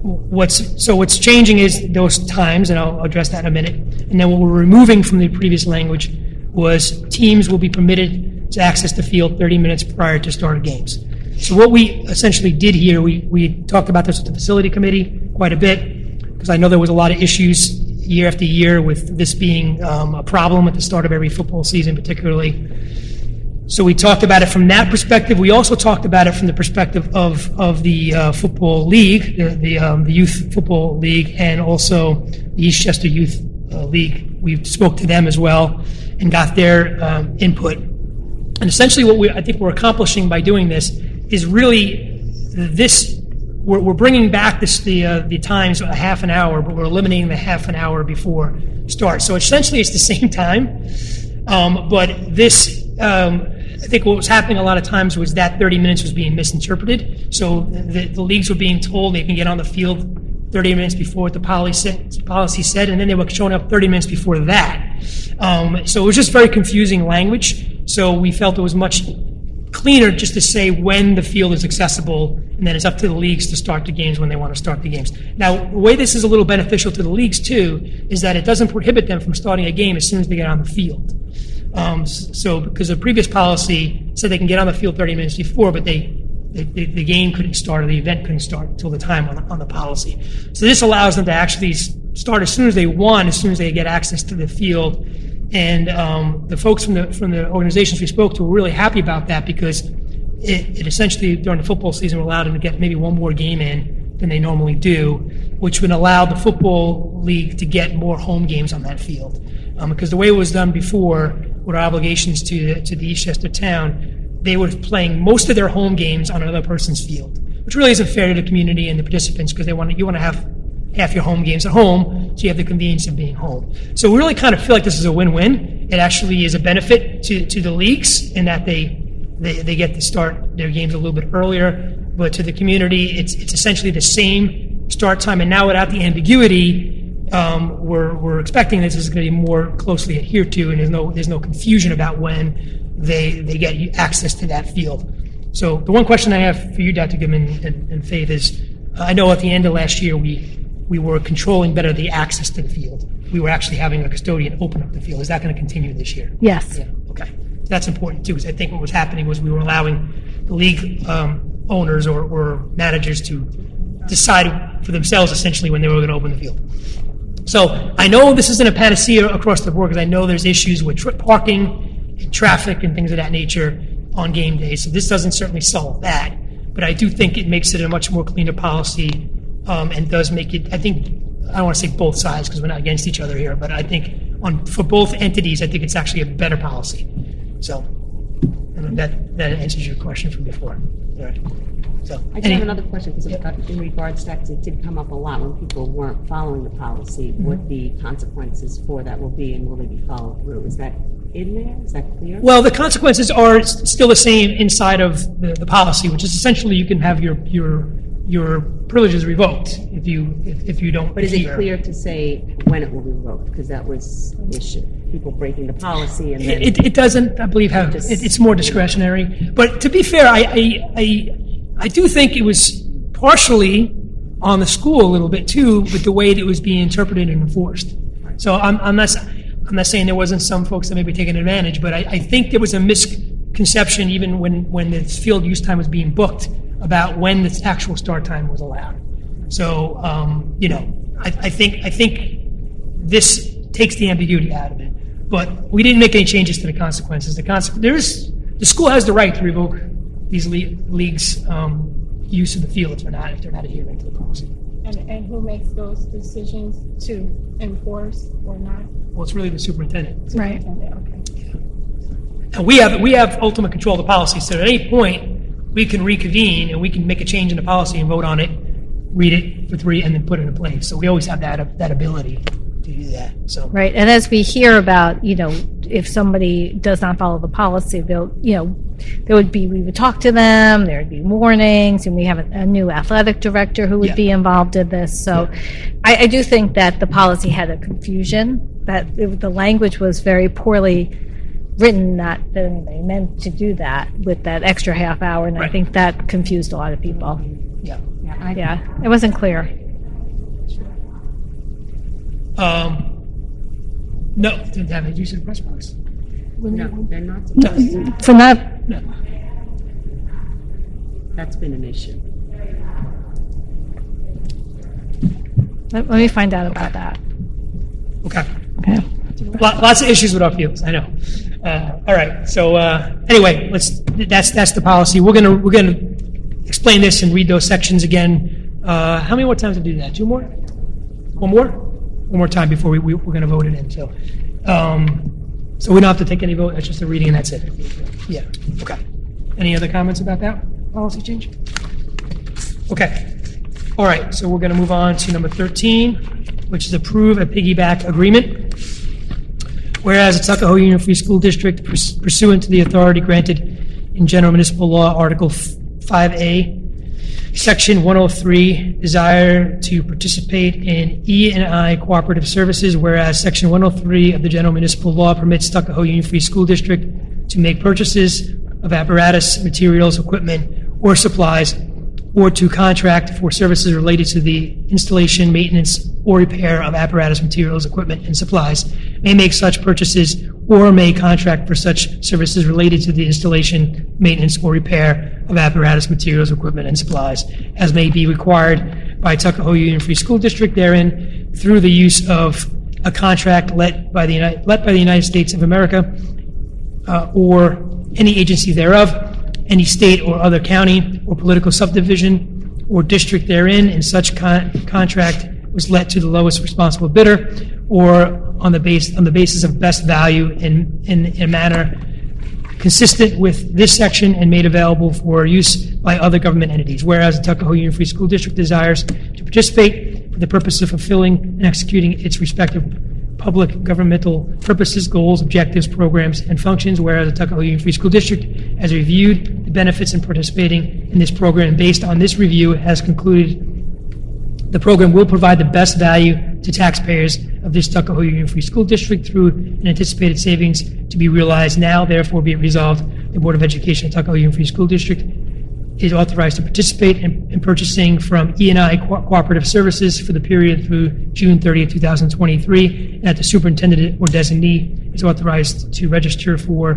what's changing is those times, and I'll address that in a minute. And then what we're removing from the previous language was teams will be permitted to access the field 30 minutes prior to start of games. So what we essentially did here, we talked about this with the facility committee quite a bit, because I know there was a lot of issues year after year with this being a problem at the start of every football season particularly. So we talked about it from that perspective. We also talked about it from the perspective of the football league, the youth football league, and also the Eastchester Youth League. We spoke to them as well and got their input. And essentially what I think we're accomplishing by doing this is really this, we're bringing back the times a half an hour, but we're eliminating the half an hour before start. So essentially it's the same time, but this, I think what was happening a lot of times was that 30 minutes was being misinterpreted. So the leagues were being told they can get on the field 30 minutes before what the policy said, and then they were showing up 30 minutes before that. So it was just very confusing language. So we felt it was much cleaner just to say when the field is accessible, and then it's up to the leagues to start the games when they want to start the games. Now, the way this is a little beneficial to the leagues, too, is that it doesn't prohibit them from starting a game as soon as they get on the field. So because the previous policy said they can get on the field 30 minutes before, but the game couldn't start, or the event couldn't start until the time on the policy. So this allows them to actually start as soon as they want, as soon as they get access to the field. And the folks from the organizations we spoke to were really happy about that, because it essentially, during the football season, allowed them to get maybe one more game in than they normally do, which would allow the football league to get more home games on that field. Because the way it was done before, with our obligations to the Eastchester town, they were playing most of their home games on another person's field, which really isn't fair to the community and the participants, because you want to have half your home games at home, so you have the convenience of being home. So we really kind of feel like this is a win-win. It actually is a benefit to the leagues in that they get to start their games a little bit earlier, but to the community, it's essentially the same start time. And now, without the ambiguity, we're expecting this is going to be more closely adhered to, and there's no confusion about when they get access to that field. So the one question I have for you, Dr. Goodman and Faith, is I know at the end of last year we were controlling better the access to the field. We were actually having a custodian open up the field. Is that going to continue this year? Yes. Yeah. Okay. So that's important too, because I think what was happening was we were allowing the league owners or managers to decide for themselves essentially when they were going to open the field. So I know this isn't a panacea across the board, because I know there's issues with parking and traffic and things of that nature on game day. So this doesn't certainly solve that, but I do think it makes it a much more cleaner policy, and does make it, I think, I don't want to say both sides because we're not against each other here, but I think for both entities, I think it's actually a better policy. So and that answers your question from before. All right. So, I just have another question, because in regards to that, 'cause it did come up a lot when people weren't following the policy, what the consequences for that will be, and will they be followed through? Is that in there? Is that clear? Well, the consequences are still the same inside of the policy, which is essentially you can have your privileges revoked if you don't. But is it adhere. clear to say when it will be revoked? Because that was an issue. People breaking the policy and then... It doesn't, I believe, have, it's more discretionary. But to be fair, I do think it was partially on the school a little bit too, with the way that it was being interpreted and enforced. So I'm not saying there wasn't some folks that may be taking advantage, but I think there was a misconception even when the field use time was being booked about when the actual start time was allowed. So, I think this takes the ambiguity out of it. But we didn't make any changes to the consequences. The school has the right to revoke these leagues' use of the field if they're not adhering to the policy. And who makes those decisions to enforce or not? Well, it's really the superintendent. Right. Okay. And we have ultimate control of the policy. So at any point, we can reconvene and we can make a change in the policy and vote on it, read it for 3, and then put it in place. So we always have that ability to do that. So Right, and as we hear about, if somebody does not follow the policy, we would talk to them, there would be warnings, and we have a new athletic director who would be involved in this. So I do think that the policy had a confusion, that the language was very poorly written, not that anybody meant to do that with that extra half hour, and I think that confused a lot of people. yeah. Yeah, it wasn't clear. No, didn't have any use of the press box. No, they're not supposed to. For not, No. That's been an issue. let me find out about that. Okay. Okay. Lots of issues with our fields, I know. All right, so anyway, that's the policy. We're gonna explain this and read those sections again. How many more times to do that? Two more? One more? One more time before we're gonna vote it in, so. So we don't have to take any vote, that's just a reading and that's it. Yeah, okay. Any other comments about that policy change? Okay. All right, so we're gonna move on to number 13, which is approve a piggyback agreement. Whereas the Tuckahoe Union Free School District pursuant to the authority granted in General Municipal Law, Article 5A, Section 103, desire to participate in E&I cooperative services, whereas Section 103 of the General Municipal Law permits Tuckahoe Union Free School District to make purchases of apparatus, materials, equipment, or supplies, or to contract for services related to the installation, maintenance, or repair of apparatus, materials, equipment, and supplies, may make such purchases or may contract for such services related to the installation, maintenance, or repair of apparatus, materials, equipment, and supplies, as may be required by Tuckahoe Union Free School District therein through the use of a contract let by the United States of America or any agency thereof, any state or other county or political subdivision or district therein, and such contract was let to the lowest responsible bidder, or on the basis of best value in a manner consistent with this section and made available for use by other government entities. Whereas the Tuckahoe Union Free School District desires to participate for the purpose of fulfilling and executing its respective public governmental purposes, goals, objectives, programs, and functions, whereas the Tuckahoe Union Free School District has reviewed the benefits in participating in this program, and based on this review has concluded the program will provide the best value to taxpayers of this Tuckahoe Union Free School District through an anticipated savings to be realized now. Therefore, be it resolved, the Board of Education of Tuckahoe Union Free School District is authorized to participate in purchasing from E&I Cooperative Services for the period through June 30th, 2023, and that the superintendent or designee is authorized to register for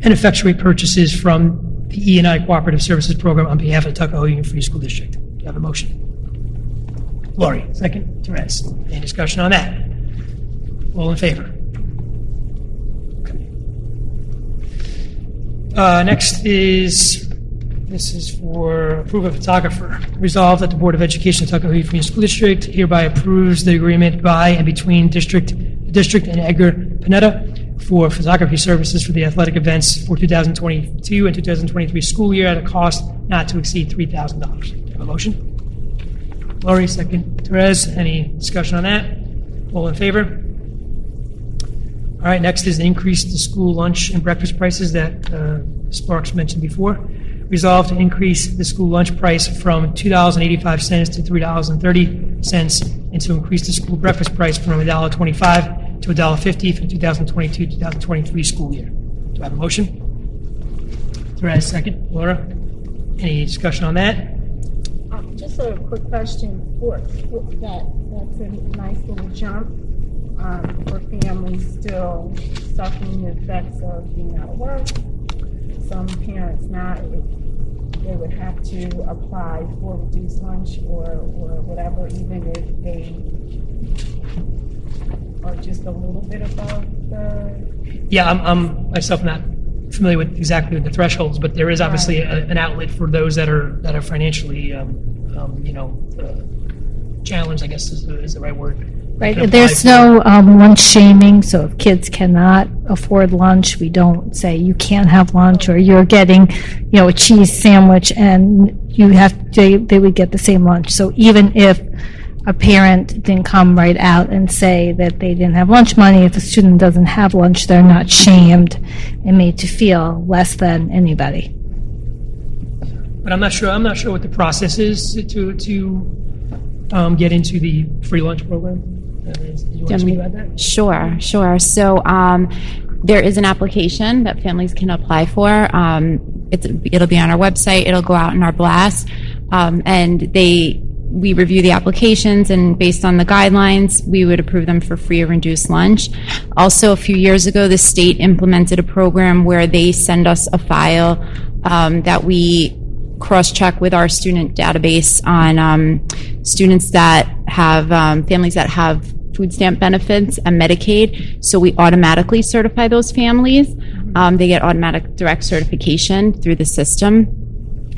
and effectuate purchases from the E&I Cooperative Services Program on behalf of the Tuckahoe Union Free School District. Do you have a motion? Lori, second. Therese. Any discussion on that? All in favor? Okay. Next is, this is for approval of photographer. Resolved that the Board of Education of Tuckahoe Union Free School District hereby approves the agreement by and between district and Edgar Panetta for photography services for the athletic events for 2022 and 2023 school year at a cost not to exceed $3,000. Do you have a motion? Lori, second. Therese, any discussion on that? All in favor? All right, next is increase the school lunch and breakfast prices that Sparks mentioned before. Resolved to increase the school lunch price from $2.85 to $3.30, and to increase the school breakfast price from $1.25 to $1.50 for 2022-2023 school year. Do I have a motion? Therese, second. Laura, any discussion on that? Just a quick question for that's a nice little jump for families still suffering the effects of being out of work. Some parents now, they would have to apply for reduced lunch or whatever, even if they are just a little bit above the... Yeah, I'm myself not familiar with exactly the thresholds, but there is obviously an outlet for those that are financially, challenged, I guess is the right word. Right, there's no lunch shaming, so if kids cannot afford lunch, we don't say you can't have lunch, or you're getting, a cheese sandwich and they would get the same lunch. So even if a parent didn't come right out and say that they didn't have lunch money, if a student doesn't have lunch, they're not shamed and made to feel less than anybody. But I'm not sure what the process is to get into the free lunch program. Do you want to speak about that? Sure. So there is an application that families can apply for. It'll be on our website. It'll go out in our blast. And we review the applications, and based on the guidelines, we would approve them for free or reduced lunch. Also, a few years ago, the state implemented a program where they send us a file that we cross-check with our student database on students that have, families that have food stamp benefits and Medicaid. So we automatically certify those families. They get automatic direct certification through the system.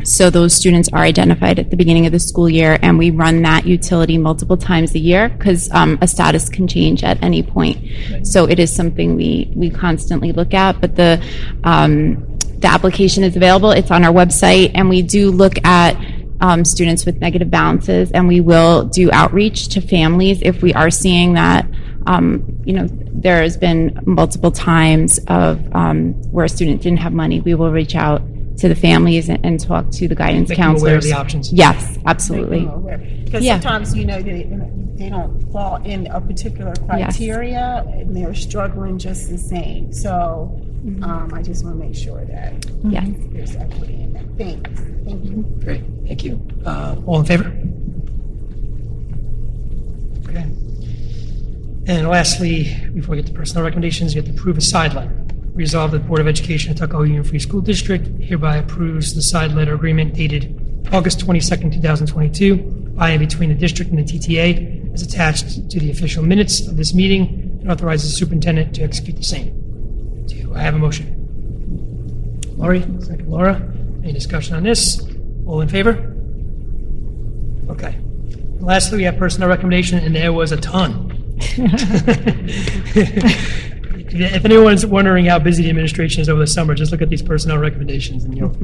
So those students are identified at the beginning of the school year, and we run that utility multiple times a year because a status can change at any point. So it is something we constantly look at, but the application is available. It's on our website, and we do look at students with negative balances, and we will do outreach to families if we are seeing that. There has been multiple times of where a student didn't have money. We will reach out to the families and talk to the guidance Make them aware of counselors. the options. Yes, absolutely. Because Yeah. sometimes, they don't fall in a particular criteria, and they're struggling just the same. So I just want to make sure that Yes. there's equity in that. Thanks. Thank you. Great, thank you. All in favor? Okay. And lastly, before we get to personnel recommendations, you have to approve a side letter. Resolved that the Board of Education of Tuckahoe Union Free School District hereby approves the side letter agreement dated August 22nd, 2022, by and between the district and the TTA, as attached to the official minutes of this meeting, and authorizes the superintendent to execute the same. Do I have a motion? Laurie, second Laura. Any discussion on this? All in favor? Okay. And lastly, we have personnel recommendation, and there was a ton. If anyone's wondering how busy the administration is over the summer, just look at these personnel recommendations and you'll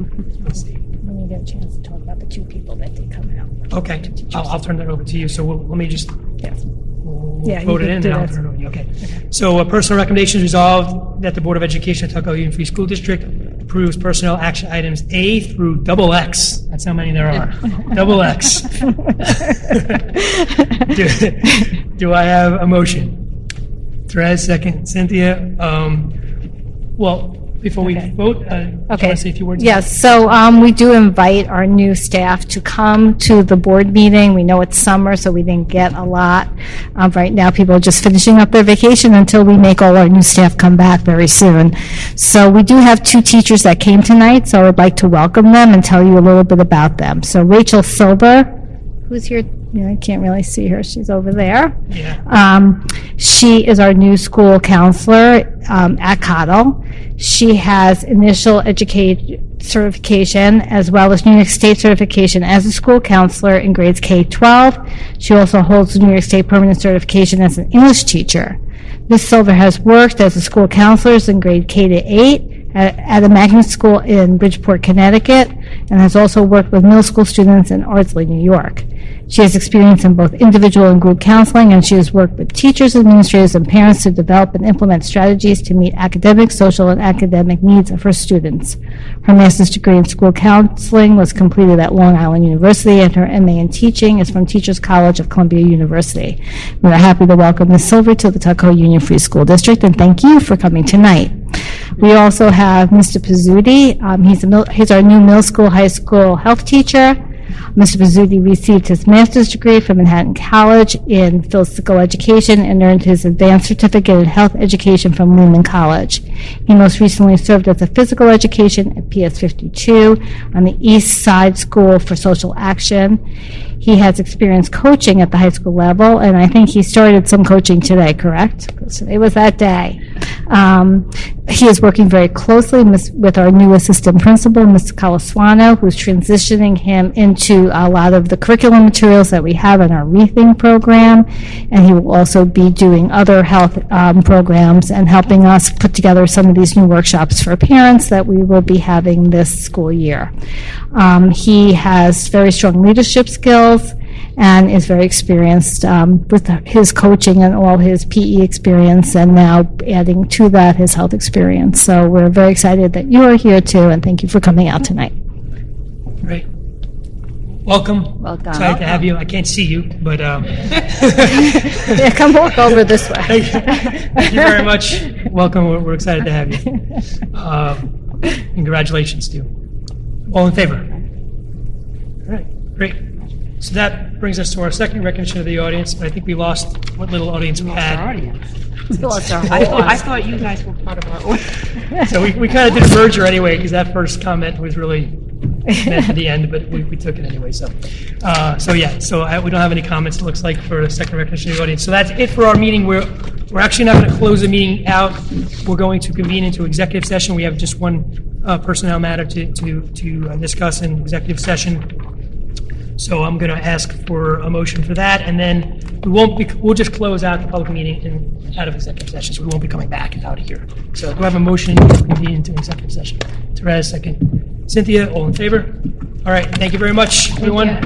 see. When you get a chance to talk about the two people that did come out. Okay, I'll turn that over to you. So let me just we'll Yeah, you vote it can in, do and I'll that. turn it over to you. Okay. So personal recommendations resolved that the Board of Education of Tuckahoe Union Free School District approves personnel action items A through double X. That's how many there are. Double X. Do I have a motion? Therese, second. Cynthia. Before we vote, do you want to say a few words? Yes, so we do invite our new staff to come to the board meeting. We know it's summer, so we didn't get a lot. Right now, people are just finishing up their vacation until we make all our new staff come back very soon. So we do have two teachers that came tonight, so I would like to welcome them and tell you a little bit about them. So Rachel Silber, who's here, I can't really see her, she's over there. Yeah. She is our new school counselor at Cottle. She has initial education certification as well as New York State certification as a school counselor in grades K-12. She also holds the New York State permanent certification as an English teacher. Ms. Silver has worked as a school counselor in grade K-8 at a magnet school in Bridgeport, Connecticut, and has also worked with middle school students in Ardsley, New York. She has experience in both individual and group counseling, and she has worked with teachers, administrators, and parents to develop and implement strategies to meet academic, social, and academic needs of her students. Her master's degree in school counseling was completed at Long Island University, and her MA in teaching is from Teachers College of Columbia University. We are happy to welcome Ms. Silver to the Tuckahoe Union Free School District, and thank you for coming tonight. We also have Mr. Pizzuti. He's our new middle school, high school health teacher. Mr. Pizzuti received his master's degree from Manhattan College in physical education and earned his advanced certificate in health education from Lehman College. He most recently served as a physical education at PS 52 on the East Side School for Social Action. He has experience coaching at the high school level, and I think he started some coaching today, correct? Today was that day. He is working very closely with our new assistant principal, Mr. Calaswano, who's transitioning him into a lot of the curriculum materials that we have in our Rethink program, and he will also be doing other health programs and helping us put together some of these new workshops for parents that we will be having this school year. He has very strong leadership skills and is very experienced with his coaching and all his PE experience, and now adding to that his health experience. So we're very excited that you are here too, and thank you for coming out tonight. Great. Welcome. Welcome. Excited to have you. I can't see you, but Yeah, come walk over this way. thank you very much. Welcome. We're excited to have you. Congratulations to you. All in favor? All right, great. So that brings us to our second recognition of the audience, but I think we lost what little audience we had. I thought you guys were part of our audience. So we kind of did a merger anyway, because that first comment was really meant for the end, but we took it anyway, so. We don't have any comments, it looks like, for the second recognition of the audience. So that's it for our meeting. We're actually not going to close the meeting out. We're going to convene into executive session. We have just one personnel matter to discuss in executive session. So I'm going to ask for a motion for that, and then we'll just close out the public meeting out of executive session, so we won't be coming back out of here. So do I have a motion to convene into executive session? Therese, second. Cynthia, all in favor? All right, thank you very much, everyone.